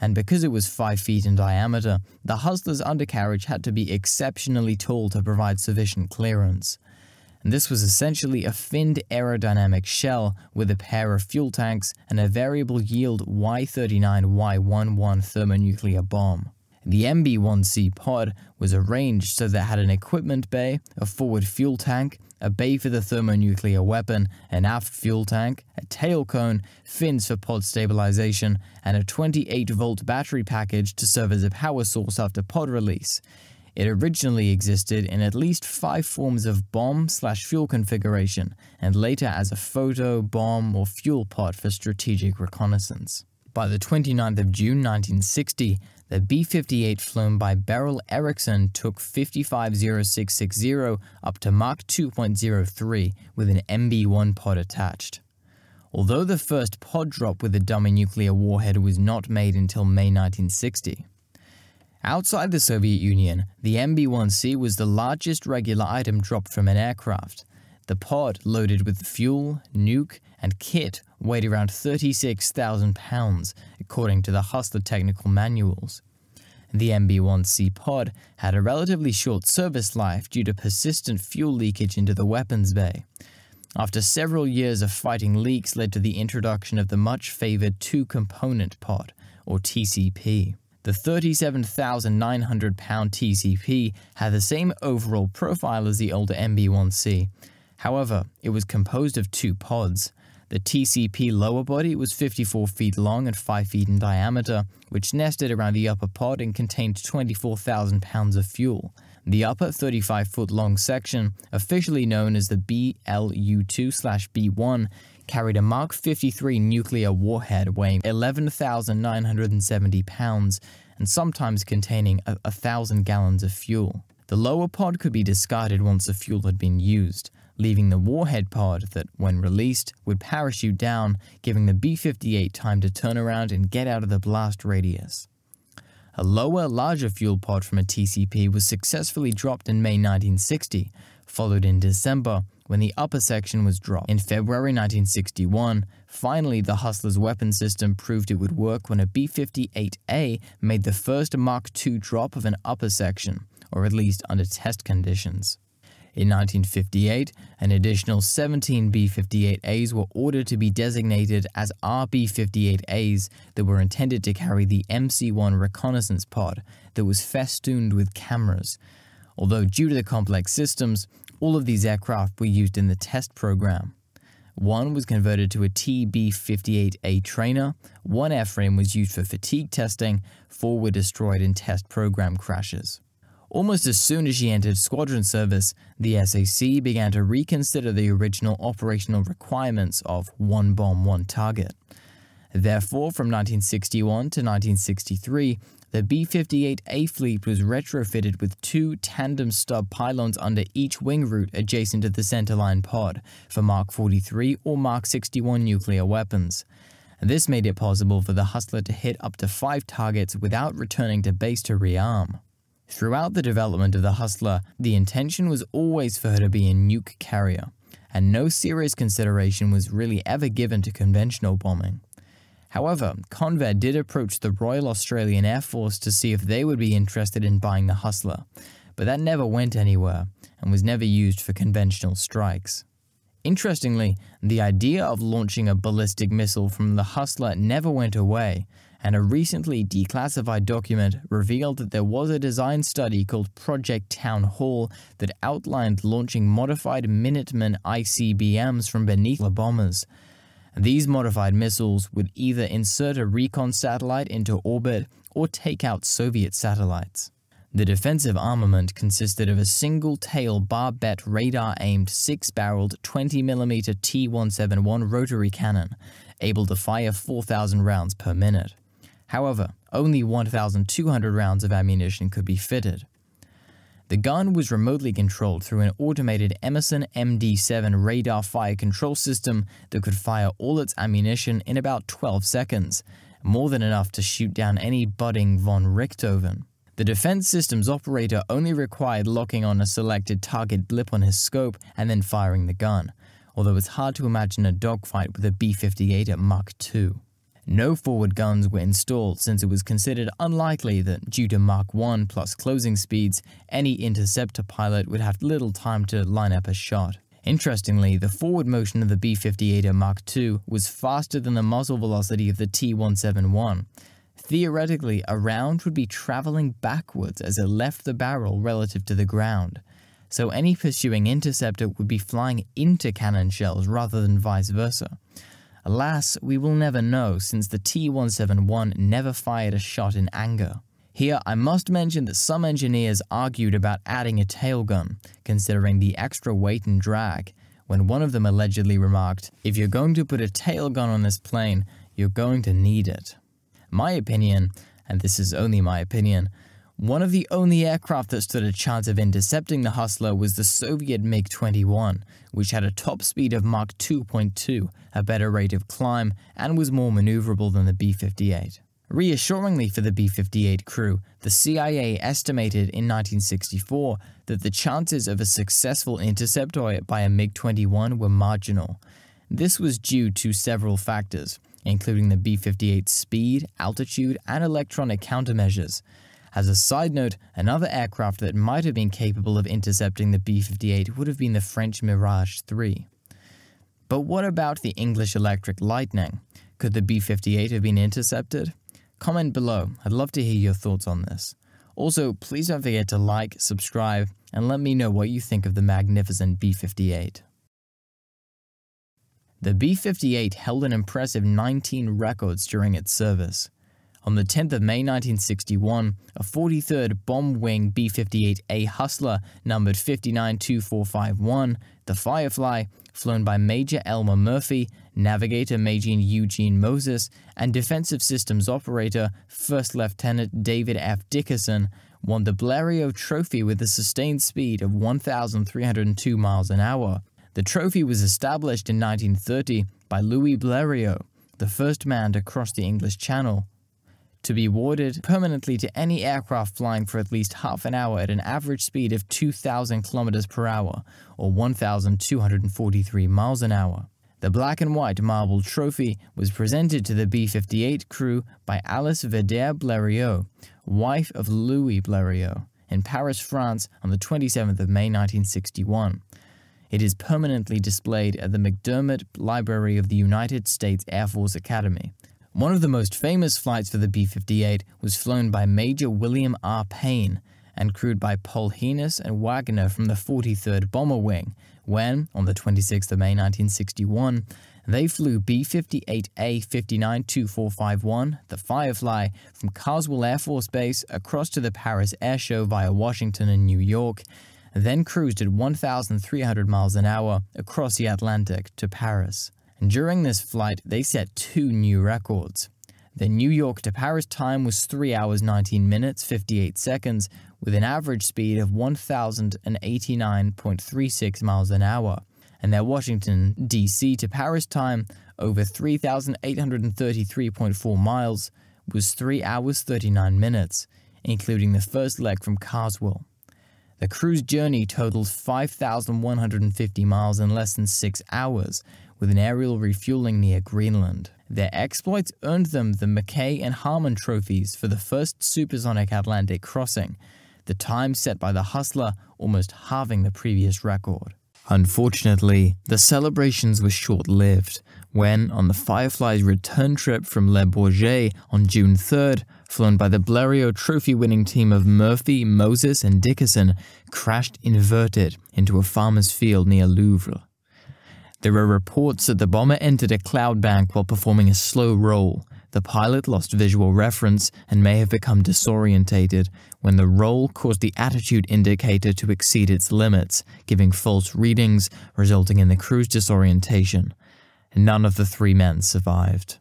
And because it was 5 feet in diameter, the Hustler's undercarriage had to be exceptionally tall to provide sufficient clearance. And this was essentially a finned aerodynamic shell with a pair of fuel tanks and a variable yield Y-39Y11 thermonuclear bomb. The MB-1C pod was arranged so that it had an equipment bay, a forward fuel tank, a bay for the thermonuclear weapon, an aft fuel tank, a tail cone, fins for pod stabilization, and a 28-volt battery package to serve as a power source after pod release. It originally existed in at least 5 forms of bomb/fuel configuration, and later as a photo, bomb, or fuel pod for strategic reconnaissance. By the 29th of June 1960, the B-58 flown by Beryl Erickson took 550660 up to Mach 2.03 with an MB-1 pod attached. Although the first pod drop with a dummy nuclear warhead was not made until May 1960. Outside the Soviet Union, the MB-1C was the largest regular item dropped from an aircraft. The pod, loaded with fuel, nuke, and kit, weighed around 36,000 pounds, according to the Hustler technical manuals. The MB-1C pod had a relatively short service life due to persistent fuel leakage into the weapons bay. After several years of fighting leaks led to the introduction of the much-favored two-component pod, or TCP. The 37,900-pound TCP had the same overall profile as the older MB-1C. However, it was composed of 2 pods. The TCP lower body was 54 feet long and 5 feet in diameter, which nested around the upper pod and contained 24,000 pounds of fuel. The upper 35-foot-long section, officially known as the BLU-2/B1, carried a Mach 53 nuclear warhead weighing 11,970 pounds and sometimes containing 1,000 gallons of fuel. The lower pod could be discarded once the fuel had been used, leaving the warhead pod that, when released, would parachute down, giving the B-58 time to turn around and get out of the blast radius. A lower, larger fuel pod from a TCP was successfully dropped in May 1960, followed in December when the upper section was dropped. In February 1961, finally the Hustler's weapon system proved it would work when a B-58A made the first Mach 2 drop of an upper section, or at least under test conditions. In 1958, an additional 17 B-58As were ordered to be designated as RB-58As that were intended to carry the MC-1 reconnaissance pod that was festooned with cameras. Although due to the complex systems, all of these aircraft were used in the test program. One was converted to a TB-58A trainer, 1 airframe was used for fatigue testing, 4 were destroyed in test program crashes. Almost as soon as she entered squadron service, the SAC began to reconsider the original operational requirements of 1 bomb, 1 target. Therefore, from 1961 to 1963, the B-58A fleet was retrofitted with 2 tandem stub pylons under each wing root adjacent to the centerline pod for Mach 43 or Mach 61 nuclear weapons. This made it possible for the Hustler to hit up to 5 targets without returning to base to rearm. Throughout the development of the Hustler, the intention was always for her to be a nuke carrier, and no serious consideration was really ever given to conventional bombing. However, Convair did approach the Royal Australian Air Force to see if they would be interested in buying the Hustler, but that never went anywhere and was never used for conventional strikes. Interestingly, the idea of launching a ballistic missile from the Hustler never went away, and a recently declassified document revealed that there was a design study called Project Town Hall that outlined launching modified Minuteman ICBMs from beneath the bombers. These modified missiles would either insert a recon satellite into orbit or take out Soviet satellites. The defensive armament consisted of a single-tail barbette radar-aimed 6-barreled 20mm T-171 rotary cannon, able to fire 4,000 rounds per minute. However, only 1,200 rounds of ammunition could be fitted. The gun was remotely controlled through an automated Emerson MD-7 radar fire control system that could fire all its ammunition in about 12 seconds, more than enough to shoot down any budding von Richthofen. The defense systems operator only required locking on a selected target blip on his scope and then firing the gun, although it's hard to imagine a dogfight with a B-58 at Mach 2. No forward guns were installed since it was considered unlikely that, due to Mach 1 plus closing speeds, any interceptor pilot would have little time to line up a shot. Interestingly, the forward motion of the B-58 at Mach 2 was faster than the muzzle velocity of the T-171. Theoretically, a round would be traveling backwards as it left the barrel relative to the ground, so any pursuing interceptor would be flying into cannon shells rather than vice versa. Alas, we will never know since the T-171 never fired a shot in anger. Here, I must mention that some engineers argued about adding a tailgun, considering the extra weight and drag, when one of them allegedly remarked, "If you're going to put a tailgun on this plane, you're going to need it." My opinion, and this is only my opinion, one of the only aircraft that stood a chance of intercepting the Hustler was the Soviet MiG-21, which had a top speed of Mach 2.2, a better rate of climb, and was more maneuverable than the B-58. Reassuringly for the B-58 crew, the CIA estimated in 1964 that the chances of a successful intercept by a MiG-21 were marginal. This was due to several factors, including the B-58's speed, altitude, and electronic countermeasures. As a side note, another aircraft that might have been capable of intercepting the B-58 would have been the French Mirage 3. But what about the English Electric Lightning? Could the B-58 have been intercepted? Comment below, I'd love to hear your thoughts on this. Also, please don't forget to like, subscribe, and let me know what you think of the magnificent B-58. The B-58 held an impressive 19 records during its service. On the 10th of May 1961, a 43rd Bomb Wing B-58A Hustler numbered 592451, the Firefly, flown by Major Elmer Murphy, Navigator Major Eugene Moses, and Defensive Systems Operator First Lieutenant David F. Dickerson, won the Blériot Trophy with a sustained speed of 1,302 miles an hour. The trophy was established in 1930 by Louis Blériot, the first man to cross the English Channel, to be awarded permanently to any aircraft flying for at least half an hour at an average speed of 2,000 km per hour, or 1,243 miles an hour. The black and white marble trophy was presented to the B-58 crew by Alice Vedere Blériot, wife of Louis Blériot, in Paris, France on the 27th of May 1961. It is permanently displayed at the McDermott Library of the United States Air Force Academy. One of the most famous flights for the B-58 was flown by Major William R. Payne and crewed by Paul Heenis and Wagner from the 43rd Bomber Wing, when, on the 26th of May 1961, they flew B-58A 592451, the Firefly, from Carswell Air Force Base across to the Paris Air Show via Washington and New York, then cruised at 1,300 miles an hour across the Atlantic to Paris. And during this flight, they set 2 new records. The New York to Paris time was 3 hours 19 minutes 58 seconds with an average speed of 1,089.36 miles an hour, and their Washington, D.C. to Paris time, over 3,833.4 miles, was 3 hours 39 minutes, including the first leg from Carswell. The cruise journey totaled 5,150 miles in less than 6 hours, with an aerial refueling near Greenland. Their exploits earned them the Mackay and Harmon trophies for the first supersonic Atlantic crossing, the time set by the Hustler almost halving the previous record. Unfortunately, the celebrations were short-lived when, on the Firefly's return trip from Le Bourget on June 3rd, flown by the Blériot trophy-winning team of Murphy, Moses, and Dickerson, crashed inverted into a farmer's field near Louvre. There are reports that the bomber entered a cloud bank while performing a slow roll. The pilot lost visual reference and may have become disorientated when the roll caused the attitude indicator to exceed its limits, giving false readings, resulting in the crew's disorientation. None of the 3 men survived.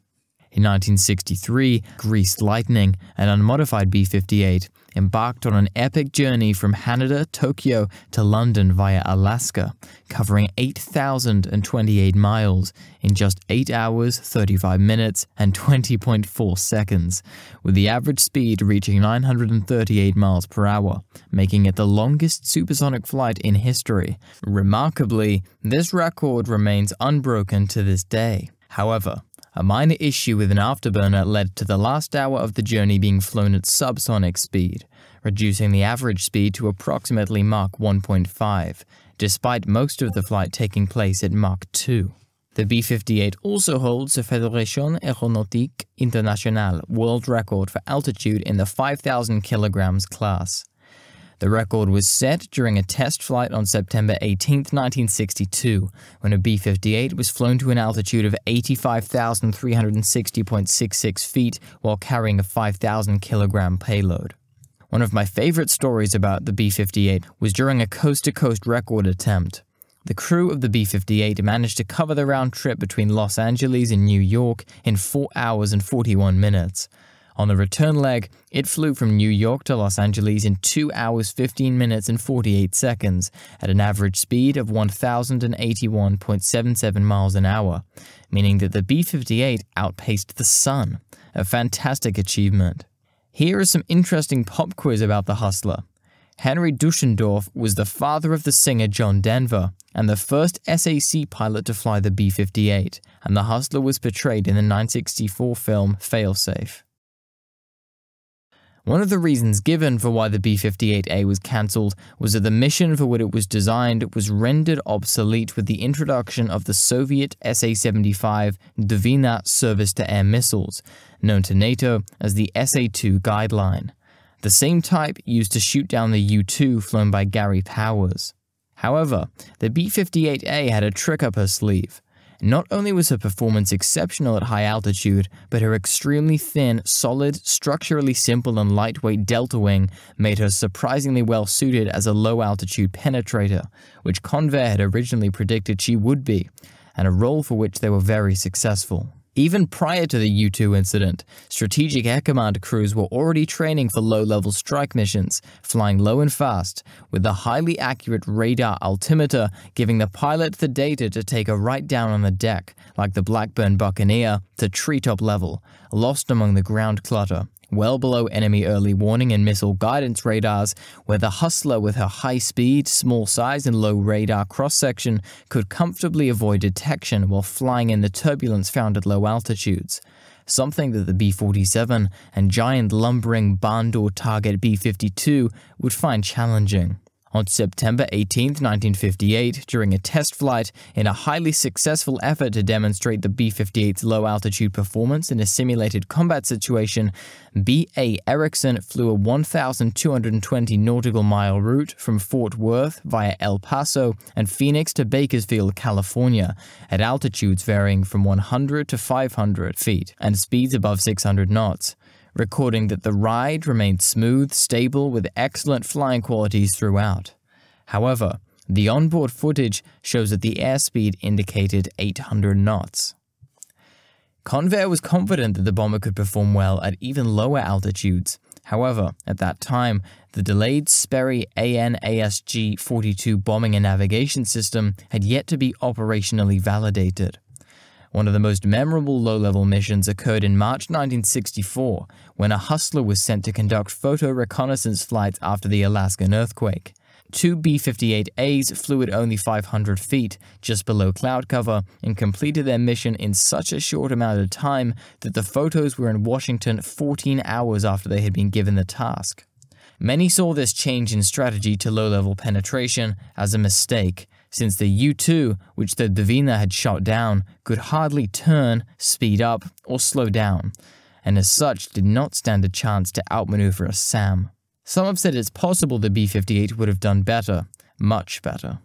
In 1963, Greased Lightning, an unmodified B-58, embarked on an epic journey from Haneda, Tokyo to London via Alaska, covering 8,028 miles in just 8 hours, 35 minutes, and 20.4 seconds, with the average speed reaching 938 miles per hour, making it the longest supersonic flight in history. Remarkably, this record remains unbroken to this day. However, a minor issue with an afterburner led to the last hour of the journey being flown at subsonic speed, reducing the average speed to approximately Mach 1.5, despite most of the flight taking place at Mach 2. The B-58 also holds the Fédération Aéronautique Internationale world record for altitude in the 5,000 kilograms class. The record was set during a test flight on September 18, 1962, when a B-58 was flown to an altitude of 85,360.66 feet while carrying a 5,000 kilogram payload. One of my favorite stories about the B-58 was during a coast-to-coast record attempt. The crew of the B-58 managed to cover the round trip between Los Angeles and New York in 4 hours and 41 minutes. On the return leg, it flew from New York to Los Angeles in 2 hours 15 minutes and 48 seconds at an average speed of 1,081.77 miles an hour, meaning that the B-58 outpaced the sun, a fantastic achievement. Here is some interesting pop quiz about the Hustler. Henry Duschendorf was the father of the singer John Denver and the first SAC pilot to fly the B-58, and the Hustler was portrayed in the 1964 film Failsafe. One of the reasons given for why the B-58A was cancelled was that the mission for what it was designed was rendered obsolete with the introduction of the Soviet SA-75 Dvina surface-to-air missiles, known to NATO as the SA-2 guideline, the same type used to shoot down the U-2 flown by Gary Powers. However, the B-58A had a trick up her sleeve. Not only was her performance exceptional at high altitude, but her extremely thin, solid, structurally simple and lightweight delta wing made her surprisingly well suited as a low-altitude penetrator, which Convair had originally predicted she would be, and a role for which they were very successful. Even prior to the U-2 incident, Strategic Air Command crews were already training for low-level strike missions, flying low and fast, with the highly accurate radar altimeter giving the pilot the data to take a right down on the deck, like the Blackburn Buccaneer, to treetop level, lost among the ground clutter, well below enemy early warning and missile guidance radars, where the Hustler with her high speed, small size and low radar cross-section could comfortably avoid detection while flying in the turbulence found at low altitudes, something that the B-47 and giant lumbering barn-door target B-52 would find challenging. On September 18, 1958, during a test flight, in a highly successful effort to demonstrate the B-58's low-altitude performance in a simulated combat situation, B.A. Erickson flew a 1,220 nautical mile route from Fort Worth via El Paso and Phoenix to Bakersfield, California, at altitudes varying from 100 to 500 feet and speeds above 600 knots. Recording that the ride remained smooth, stable, with excellent flying qualities throughout. However, the onboard footage shows that the airspeed indicated 800 knots. Convair was confident that the bomber could perform well at even lower altitudes. However, at that time, the delayed Sperry AN/ASG-42 bombing and navigation system had yet to be operationally validated. One of the most memorable low-level missions occurred in March 1964, when a Hustler was sent to conduct photo reconnaissance flights after the Alaskan earthquake. 2 B-58As flew at only 500 feet, just below cloud cover, and completed their mission in such a short amount of time that the photos were in Washington 14 hours after they had been given the task. Many saw this change in strategy to low-level penetration as a mistake, since the U-2, which the Dvina had shot down, could hardly turn, speed up, or slow down, and as such did not stand a chance to outmaneuver a SAM. Some have said it's possible the B-58 would have done better, much better.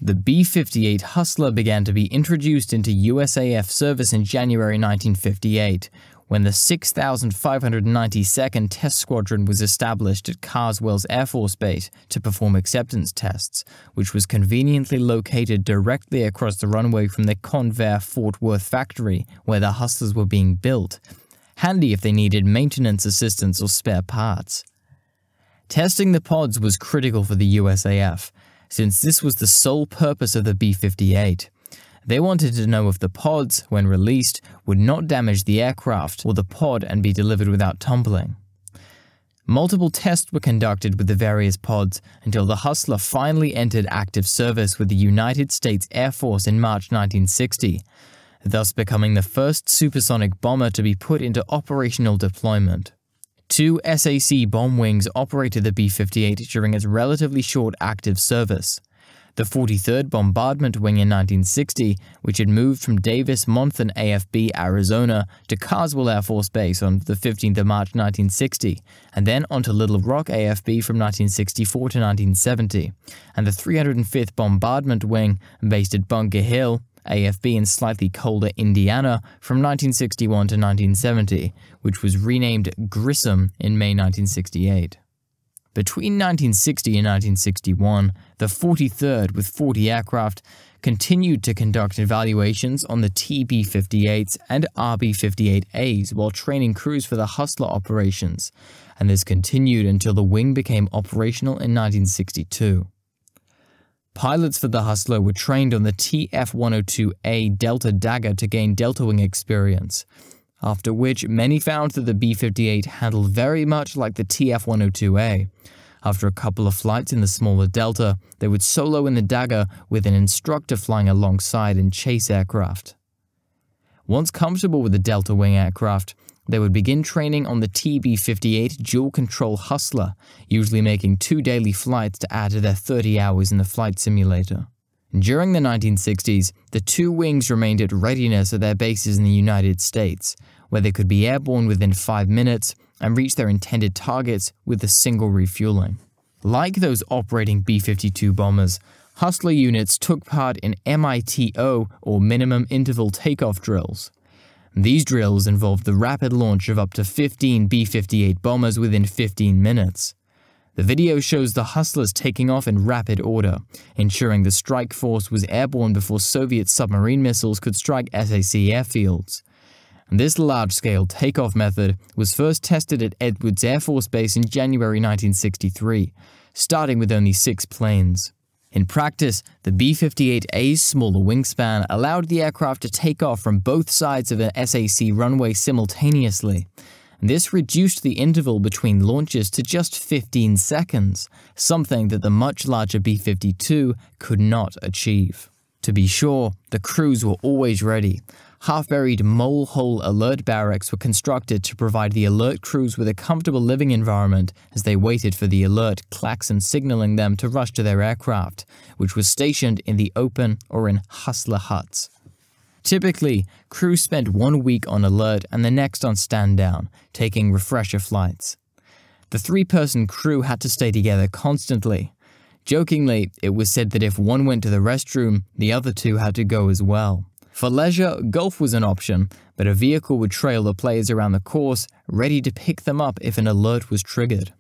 The B-58 Hustler began to be introduced into USAF service in January 1958, when the 6,592nd Test Squadron was established at Carswell's Air Force Base to perform acceptance tests, which was conveniently located directly across the runway from the Convair Fort Worth factory where the Hustlers were being built, handy if they needed maintenance assistance or spare parts. Testing the pods was critical for the USAF, since this was the sole purpose of the B-58. They wanted to know if the pods, when released, would not damage the aircraft or the pod and be delivered without tumbling. Multiple tests were conducted with the various pods until the Hustler finally entered active service with the United States Air Force in March 1960, thus becoming the first supersonic bomber to be put into operational deployment. 2 SAC bomb wings operated the B-58 during its relatively short active service. The 43rd Bombardment Wing in 1960, which had moved from Davis-Monthan AFB, Arizona to Carswell Air Force Base on the 15th of March 1960, and then onto Little Rock AFB from 1964 to 1970, and the 305th Bombardment Wing, based at Bunker Hill, AFB in slightly colder Indiana from 1961 to 1970, which was renamed Grissom in May 1968. Between 1960 and 1961, the 43rd, with 40 aircraft, continued to conduct evaluations on the TB-58s and RB-58As while training crews for the Hustler operations, and this continued until the wing became operational in 1962. Pilots for the Hustler were trained on the TF-102A Delta Dagger to gain delta wing experience, after which many found that the B-58 handled very much like the TF-102A. After a couple of flights in the smaller Delta, they would solo in the Dagger with an instructor flying alongside in chase aircraft. Once comfortable with the delta wing aircraft, they would begin training on the TB-58 dual-control Hustler, usually making 2 daily flights to add to their 30 hours in the flight simulator. During the 1960s, the two wings remained at readiness at their bases in the United States, where they could be airborne within 5 minutes and reach their intended targets with a single refueling. Like those operating B-52 bombers, Hustler units took part in MITO, or Minimum Interval Takeoff drills. These drills involved the rapid launch of up to 15 B-58 bombers within 15 minutes. The video shows the Hustlers taking off in rapid order, ensuring the strike force was airborne before Soviet submarine missiles could strike SAC airfields. This large-scale takeoff method was first tested at Edwards Air Force Base in January 1963, starting with only 6 planes. In practice, the B-58A's smaller wingspan allowed the aircraft to take off from both sides of an SAC runway simultaneously. This reduced the interval between launches to just 15 seconds, something that the much larger B-52 could not achieve. To be sure, the crews were always ready. Half-buried mole-hole alert barracks were constructed to provide the alert crews with a comfortable living environment as they waited for the alert klaxon signaling them to rush to their aircraft, which was stationed in the open or in Hustler huts. Typically, crews spent 1 week on alert and the next on stand-down, taking refresher flights. The 3-person crew had to stay together constantly. Jokingly, it was said that if one went to the restroom, the other 2 had to go as well. For leisure, golf was an option, but a vehicle would trail the players around the course, ready to pick them up if an alert was triggered.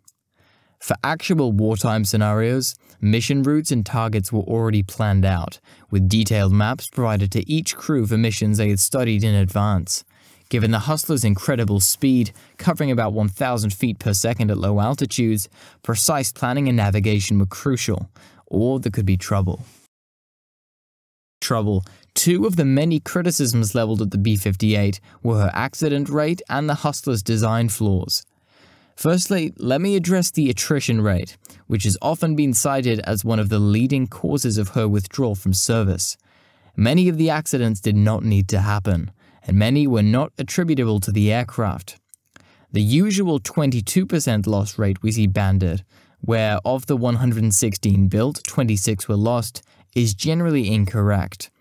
For actual wartime scenarios, mission routes and targets were already planned out, with detailed maps provided to each crew for missions they had studied in advance. Given the Hustler's incredible speed, covering about 1,000 feet per second at low altitudes, precise planning and navigation were crucial, or there could be trouble. Two of the many criticisms leveled at the B-58 were her accident rate and the Hustler's design flaws. Firstly, let me address the attrition rate, which has often been cited as one of the leading causes of her withdrawal from service. Many of the accidents did not need to happen, and many were not attributable to the aircraft. The usual 22% loss rate we see banded, where of the 116 built, 26 were lost, is generally incorrect.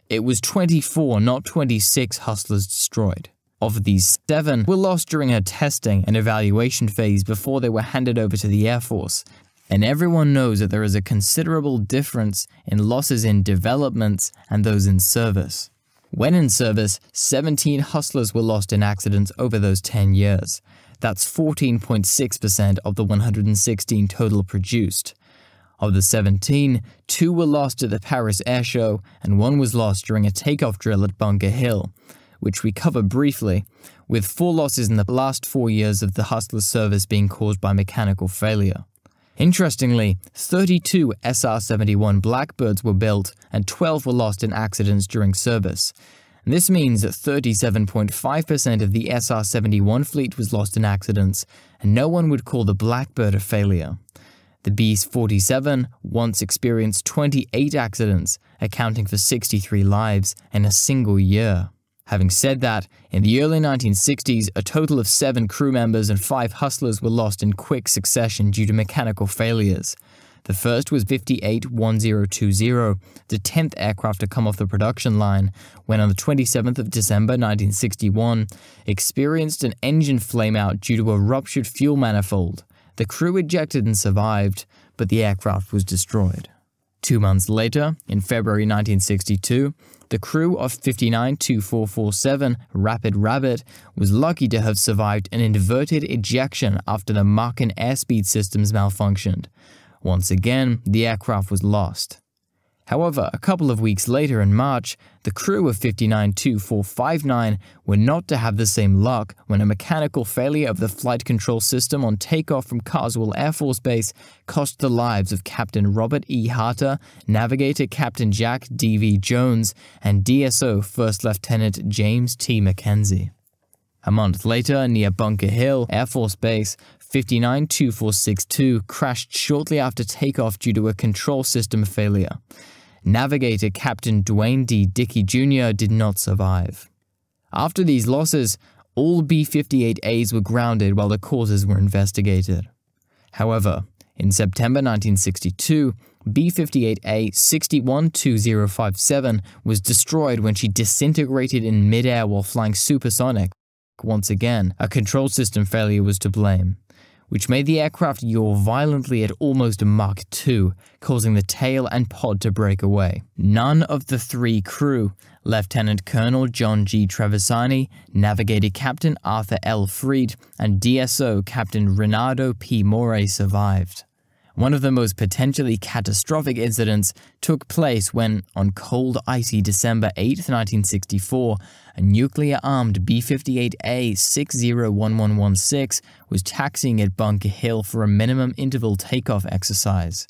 It was 24, not 26 Hustlers destroyed. Of these, 7 were lost during her testing and evaluation phase before they were handed over to the Air Force, and everyone knows that there is a considerable difference in losses in developments and those in service. When in service, 17 Hustlers were lost in accidents over those 10 years. That's 14.6% of the 116 total produced. Of the 17, 2 were lost at the Paris Air Show, and 1 was lost during a takeoff drill at Bunker Hill, which we cover briefly, with 4 losses in the last 4 years of the Hustler's service being caused by mechanical failure. Interestingly, 32 SR-71 Blackbirds were built and 12 were lost in accidents during service. This means that 37.5% of the SR-71 fleet was lost in accidents, and no one would call the Blackbird a failure. The B-47 once experienced 28 accidents, accounting for 63 lives in a single year. Having said that, in the early 1960s, a total of 7 crew members and 5 Hustlers were lost in quick succession due to mechanical failures. The first was 58-1020, the 10th aircraft to come off the production line, when on the 27th of December 1961, experienced an engine flameout due to a ruptured fuel manifold. The crew ejected and survived, but the aircraft was destroyed. 2 months later, in February 1962, the crew of 59-2447 Rapid Rabbit was lucky to have survived an inverted ejection after the Mach and airspeed systems malfunctioned. Once again, the aircraft was lost. However, a couple of weeks later in March, the crew of 59-2459 were not to have the same luck when a mechanical failure of the flight control system on takeoff from Carswell Air Force Base cost the lives of Captain Robert E. Harter, Navigator Captain Jack D.V. Jones, and DSO First Lieutenant James T. McKenzie. A month later, near Bunker Hill Air Force Base, 59-2462 crashed shortly after takeoff due to a control system failure. Navigator Captain Dwayne D. Dickey Jr. did not survive. After these losses, all B-58As were grounded while the causes were investigated. However, in September 1962, B-58A 612057 was destroyed when she disintegrated in midair while flying SuperSonic. Once again, a control system failure was to blame, which made the aircraft yaw violently at almost Mach 2, causing the tail and pod to break away. None of the three crew, Lieutenant Colonel John G. Trevisani, Navigator Captain Arthur L. Freed, and DSO Captain Renato P. Morey survived. One of the most potentially catastrophic incidents took place when, on cold, icy December 8, 1964, a nuclear-armed B-58A 601116 was taxiing at Bunker Hill for a minimum interval takeoff exercise.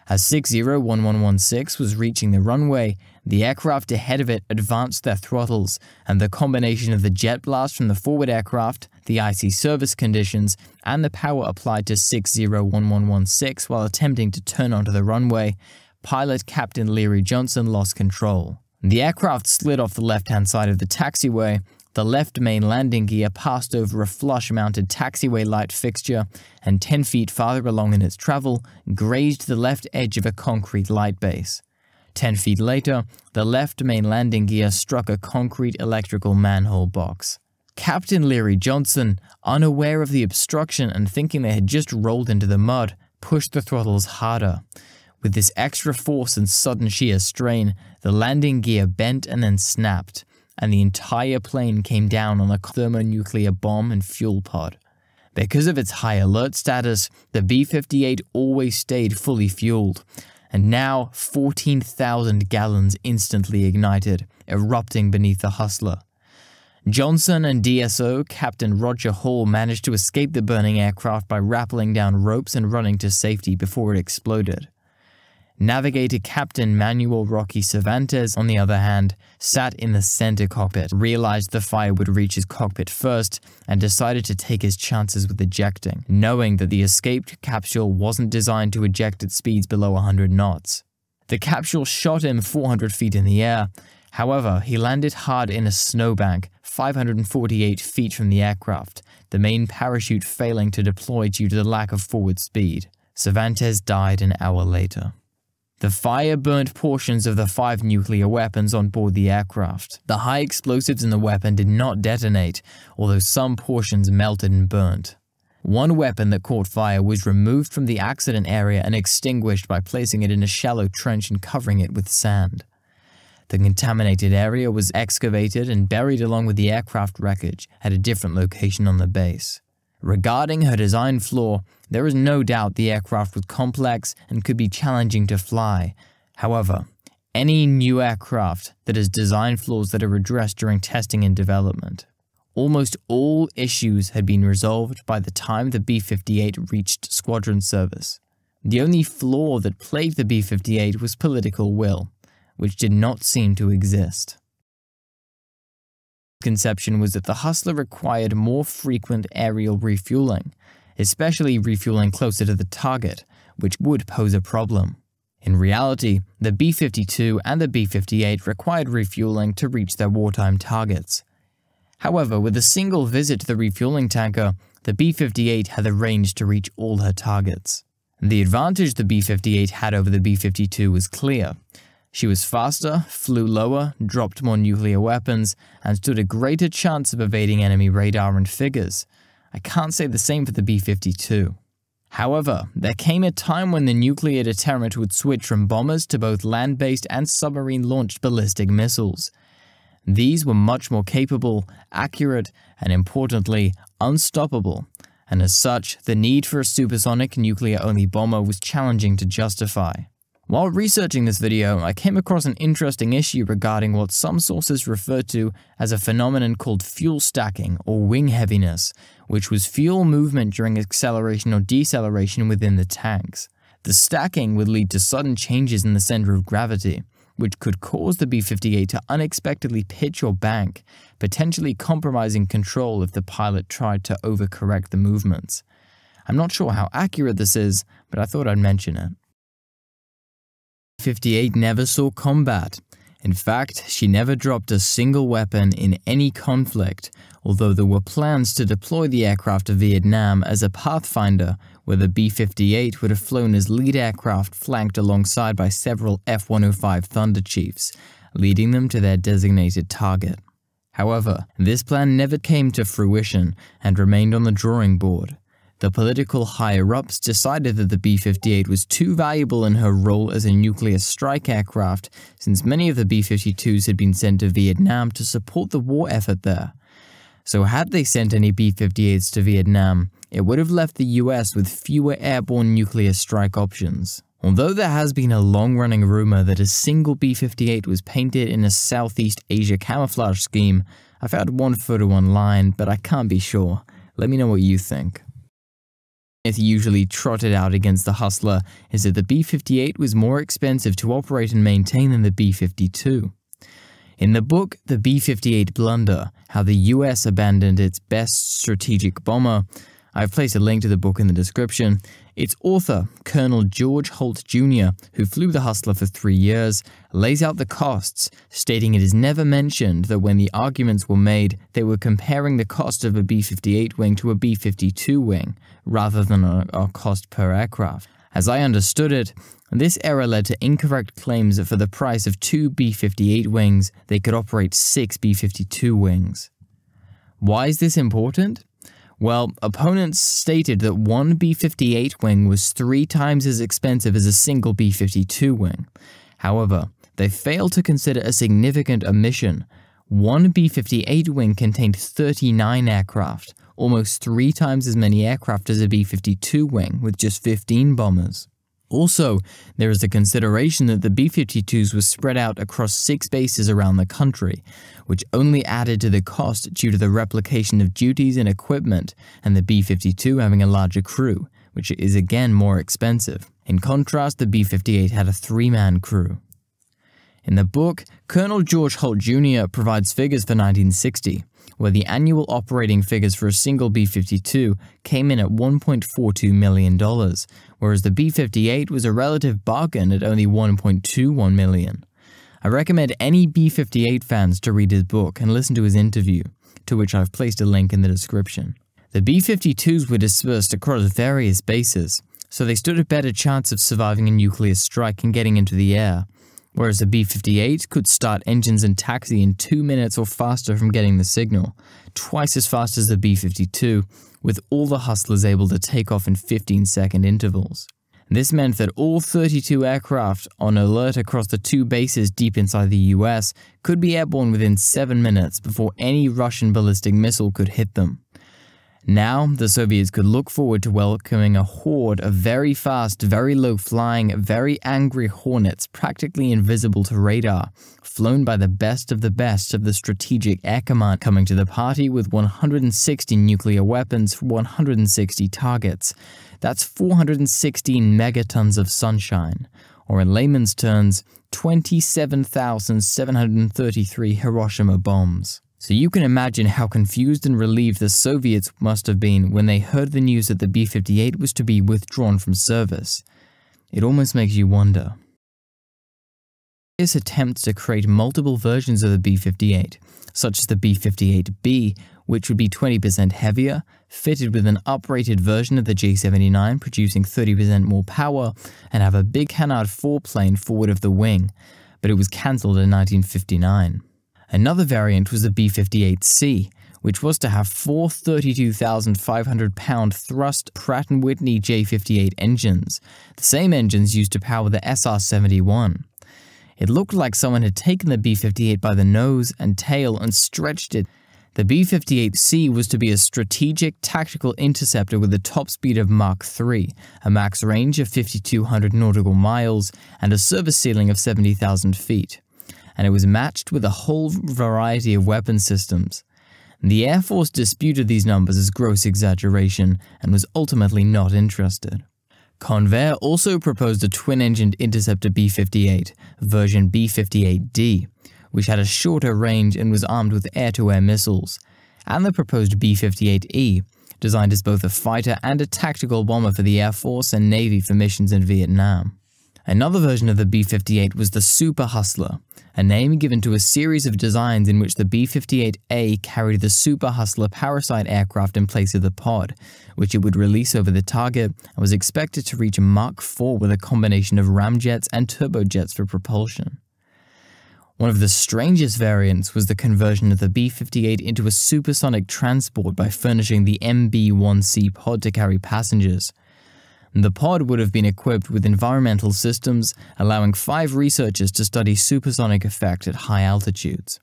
As 601116 was reaching the runway, the aircraft ahead of it advanced their throttles, and the combination of the jet blast from the forward aircraft, the icy service conditions, and the power applied to 601116 while attempting to turn onto the runway, pilot Captain Leary Johnson lost control. The aircraft slid off the left-hand side of the taxiway. The left main landing gear passed over a flush-mounted taxiway light fixture, and 10 feet farther along in its travel, grazed the left edge of a concrete light base. 10 feet later, the left main landing gear struck a concrete electrical manhole box. Captain Leary Johnson, unaware of the obstruction and thinking they had just rolled into the mud, pushed the throttles harder. With this extra force and sudden shear strain, the landing gear bent and then snapped, and the entire plane came down on a thermonuclear bomb and fuel pod. Because of its high alert status, the B-58 always stayed fully fueled, and now 14,000 gallons instantly ignited, erupting beneath the Hustler. Johnson and DSO Captain Roger Hall managed to escape the burning aircraft by rappelling down ropes and running to safety before it exploded. Navigator Captain Manuel Rocky Cervantes, on the other hand, sat in the center cockpit, realized the fire would reach his cockpit first, and decided to take his chances with ejecting, knowing that the escaped capsule wasn't designed to eject at speeds below 100 knots. The capsule shot him 400 feet in the air. However, he landed hard in a snowbank, 548 feet from the aircraft, the main parachute failing to deploy due to the lack of forward speed. Cervantes died an hour later. The fire burnt portions of the 5 nuclear weapons on board the aircraft. The high explosives in the weapon did not detonate, although some portions melted and burnt. One weapon that caught fire was removed from the accident area and extinguished by placing it in a shallow trench and covering it with sand. The contaminated area was excavated and buried along with the aircraft wreckage at a different location on the base. Regarding her design flaw, there is no doubt the aircraft was complex and could be challenging to fly. However, any new aircraft that has design flaws that are addressed during testing and development. Almost all issues had been resolved by the time the B-58 reached squadron service. The only flaw that plagued the B-58 was political will, which did not seem to exist. Conception was that the Hustler required more frequent aerial refueling, especially refueling closer to the target, which would pose a problem. In reality, the B-52 and the B-58 required refueling to reach their wartime targets. However, with a single visit to the refueling tanker, the B-58 had the range to reach all her targets. The advantage the B-58 had over the B-52 was clear. She was faster, flew lower, dropped more nuclear weapons, and stood a greater chance of evading enemy radar and figures. I can't say the same for the B-52. However, there came a time when the nuclear deterrent would switch from bombers to both land-based and submarine-launched ballistic missiles. These were much more capable, accurate, and importantly, unstoppable. And as such, the need for a supersonic nuclear-only bomber was challenging to justify. While researching this video, I came across an interesting issue regarding what some sources refer to as a phenomenon called fuel stacking or wing heaviness, which was fuel movement during acceleration or deceleration within the tanks. The stacking would lead to sudden changes in the center of gravity, which could cause the B-58 to unexpectedly pitch or bank, potentially compromising control if the pilot tried to overcorrect the movements. I'm not sure how accurate this is, but I thought I'd mention it. B-58 never saw combat. In fact, she never dropped a single weapon in any conflict, although there were plans to deploy the aircraft to Vietnam as a pathfinder, where the B-58 would have flown as lead aircraft flanked alongside by several F-105 Thunder Chiefs, leading them to their designated target. However, this plan never came to fruition and remained on the drawing board. The political higher-ups decided that the B-58 was too valuable in her role as a nuclear strike aircraft, since many of the B-52s had been sent to Vietnam to support the war effort there. So had they sent any B-58s to Vietnam, it would have left the US with fewer airborne nuclear strike options. Although there has been a long-running rumor that a single B-58 was painted in a Southeast Asia camouflage scheme, I found one photo online, but I can't be sure. Let me know what you think. Myth usually trotted out against the Hustler is that the B-58 was more expensive to operate and maintain than the B-52. In the book The B-58 Blunder, How the US Abandoned Its Best Strategic Bomber, I've placed a link to the book in the description. Its author, Colonel George Holt Jr., who flew the Hustler for 3 years, lays out the costs, stating it is never mentioned that when the arguments were made, they were comparing the cost of a B-58 wing to a B-52 wing, rather than a cost per aircraft. As I understood it, this error led to incorrect claims that for the price of 2 B-58 wings, they could operate 6 B-52 wings. Why is this important? Well, opponents stated that one B-58 wing was 3 times as expensive as a single B-52 wing. However, they failed to consider a significant omission. One B-58 wing contained 39 aircraft, almost 3 times as many aircraft as a B-52 wing, with just 15 bombers. Also, there is the consideration that the B-52s were spread out across 6 bases around the country, which only added to the cost due to the replication of duties and equipment, and the B-52 having a larger crew, which is again more expensive. In contrast, the B-58 had a 3-man crew. In the book, Colonel George Holt Jr. provides figures for 1960, where the annual operating figures for a single B-52 came in at $1.42 million, whereas the B-58 was a relative bargain at only $1.21 million. I recommend any B-58 fans to read his book and listen to his interview, to which I've placed a link in the description. The B-52s were dispersed across various bases, so they stood a better chance of surviving a nuclear strike and getting into the air, whereas the B-58 could start engines and taxi in 2 minutes or faster from getting the signal, twice as fast as the B-52, with all the Hustlers able to take off in 15-second intervals. This meant that all 32 aircraft on alert across the 2 bases deep inside the US could be airborne within 7 minutes before any Russian ballistic missile could hit them. Now, the Soviets could look forward to welcoming a horde of very fast, very low-flying, very angry Hornets practically invisible to radar, flown by the best of the Strategic Air Command, coming to the party with 160 nuclear weapons for 160 targets. That's 416 megatons of sunshine, or in layman's terms, 27,733 Hiroshima bombs. So you can imagine how confused and relieved the Soviets must have been when they heard the news that the B-58 was to be withdrawn from service. It almost makes you wonder. This attempts to create multiple versions of the B-58, such as the B-58B, which would be 20% heavier, fitted with an uprated version of the J79 producing 30% more power, and have a big canard foreplane forward of the wing, but it was cancelled in 1959. Another variant was the B-58C, which was to have four 32,500-pound thrust Pratt & Whitney J58 engines, the same engines used to power the SR-71. It looked like someone had taken the B-58 by the nose and tail and stretched it. The B-58C was to be a strategic tactical interceptor with a top speed of Mach 3, a max range of 5,200 nautical miles, and a service ceiling of 70,000 feet. And it was matched with a whole variety of weapon systems. The Air Force disputed these numbers as gross exaggeration and was ultimately not interested. Convair also proposed a twin-engined interceptor B-58, version B-58D, which had a shorter range and was armed with air-to-air missiles, and the proposed B-58E, designed as both a fighter and a tactical bomber for the Air Force and Navy for missions in Vietnam. Another version of the B-58 was the Super Hustler, a name given to a series of designs in which the B-58A carried the Super Hustler Parasite aircraft in place of the pod, which it would release over the target and was expected to reach Mach 4 with a combination of ramjets and turbojets for propulsion. One of the strangest variants was the conversion of the B-58 into a supersonic transport by furnishing the MB-1C pod to carry passengers. The pod would have been equipped with environmental systems, allowing 5 researchers to study supersonic effect at high altitudes.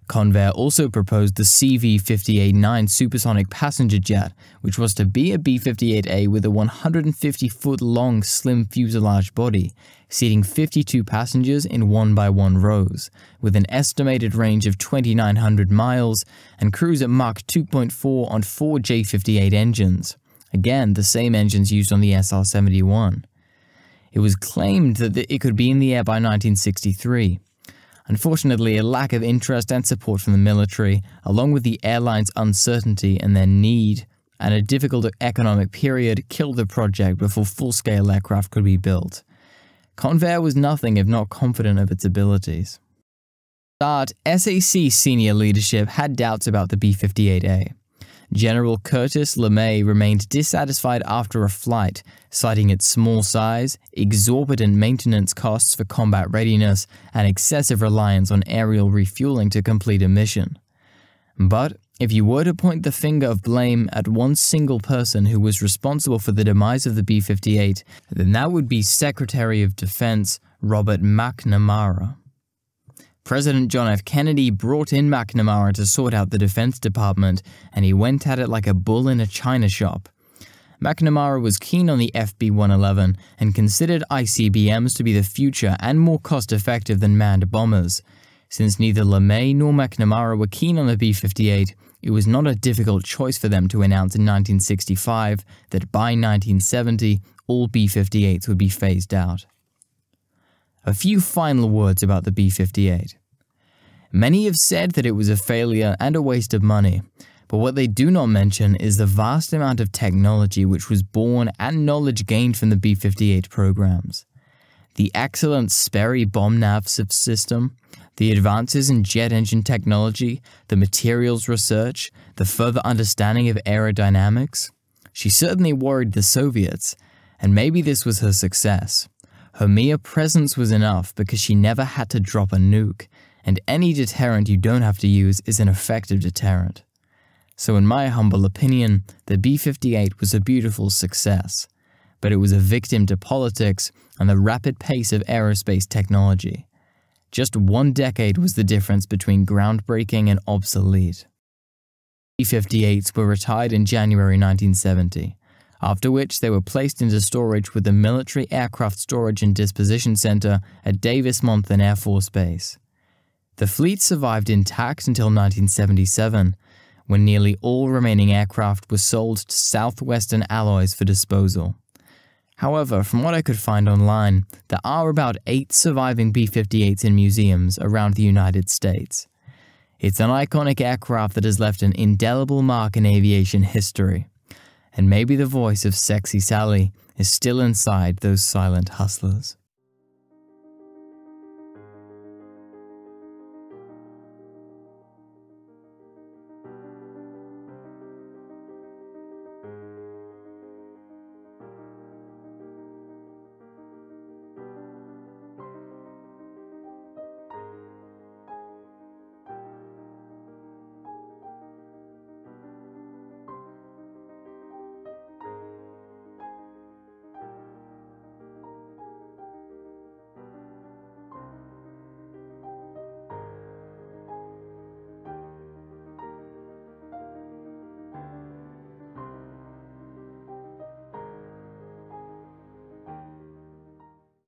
Convair also proposed the CV-58-9 supersonic passenger jet, which was to be a B-58A with a 150-foot-long slim fuselage body, seating 52 passengers in 1x1 rows, with an estimated range of 2,900 miles, and cruise at Mach 2.4 on 4 J58 engines. Again, the same engines used on the SR-71. It was claimed that it could be in the air by 1963. Unfortunately, a lack of interest and support from the military, along with the airline's uncertainty and their need, and a difficult economic period, killed the project before full-scale aircraft could be built. Convair was nothing if not confident of its abilities. At SAC senior leadership had doubts about the B-58A. General Curtis LeMay remained dissatisfied after a flight, citing its small size, exorbitant maintenance costs for combat readiness, and excessive reliance on aerial refueling to complete a mission. But if you were to point the finger of blame at one single person who was responsible for the demise of the B-58, then that would be Secretary of Defense Robert McNamara. President John F. Kennedy brought in McNamara to sort out the Defense Department, and he went at it like a bull in a china shop. McNamara was keen on the FB-111 and considered ICBMs to be the future and more cost-effective than manned bombers. Since neither LeMay nor McNamara were keen on the B-58, it was not a difficult choice for them to announce in 1965 that by 1970, all B-58s would be phased out. A few final words about the B-58. Many have said that it was a failure and a waste of money, but what they do not mention is the vast amount of technology which was born and knowledge gained from the B-58 programs. The excellent Sperry bomb nav system, the advances in jet engine technology, the materials research, the further understanding of aerodynamics. She certainly worried the Soviets, and maybe this was her success. Her mere presence was enough because she never had to drop a nuke, and any deterrent you don't have to use is an effective deterrent. So in my humble opinion, the B-58 was a beautiful success, but it was a victim to politics and the rapid pace of aerospace technology. Just 1 decade was the difference between groundbreaking and obsolete. B-58s were retired in January 1970. After which they were placed into storage with the Military Aircraft Storage and Disposition Center at Davis-Monthan Air Force Base. The fleet survived intact until 1977, when nearly all remaining aircraft were sold to Southwestern Alloys for disposal. However, from what I could find online, there are about 8 surviving B-58s in museums around the United States. It's an iconic aircraft that has left an indelible mark in aviation history. And maybe the voice of Sexy Sally is still inside those silent hustlers.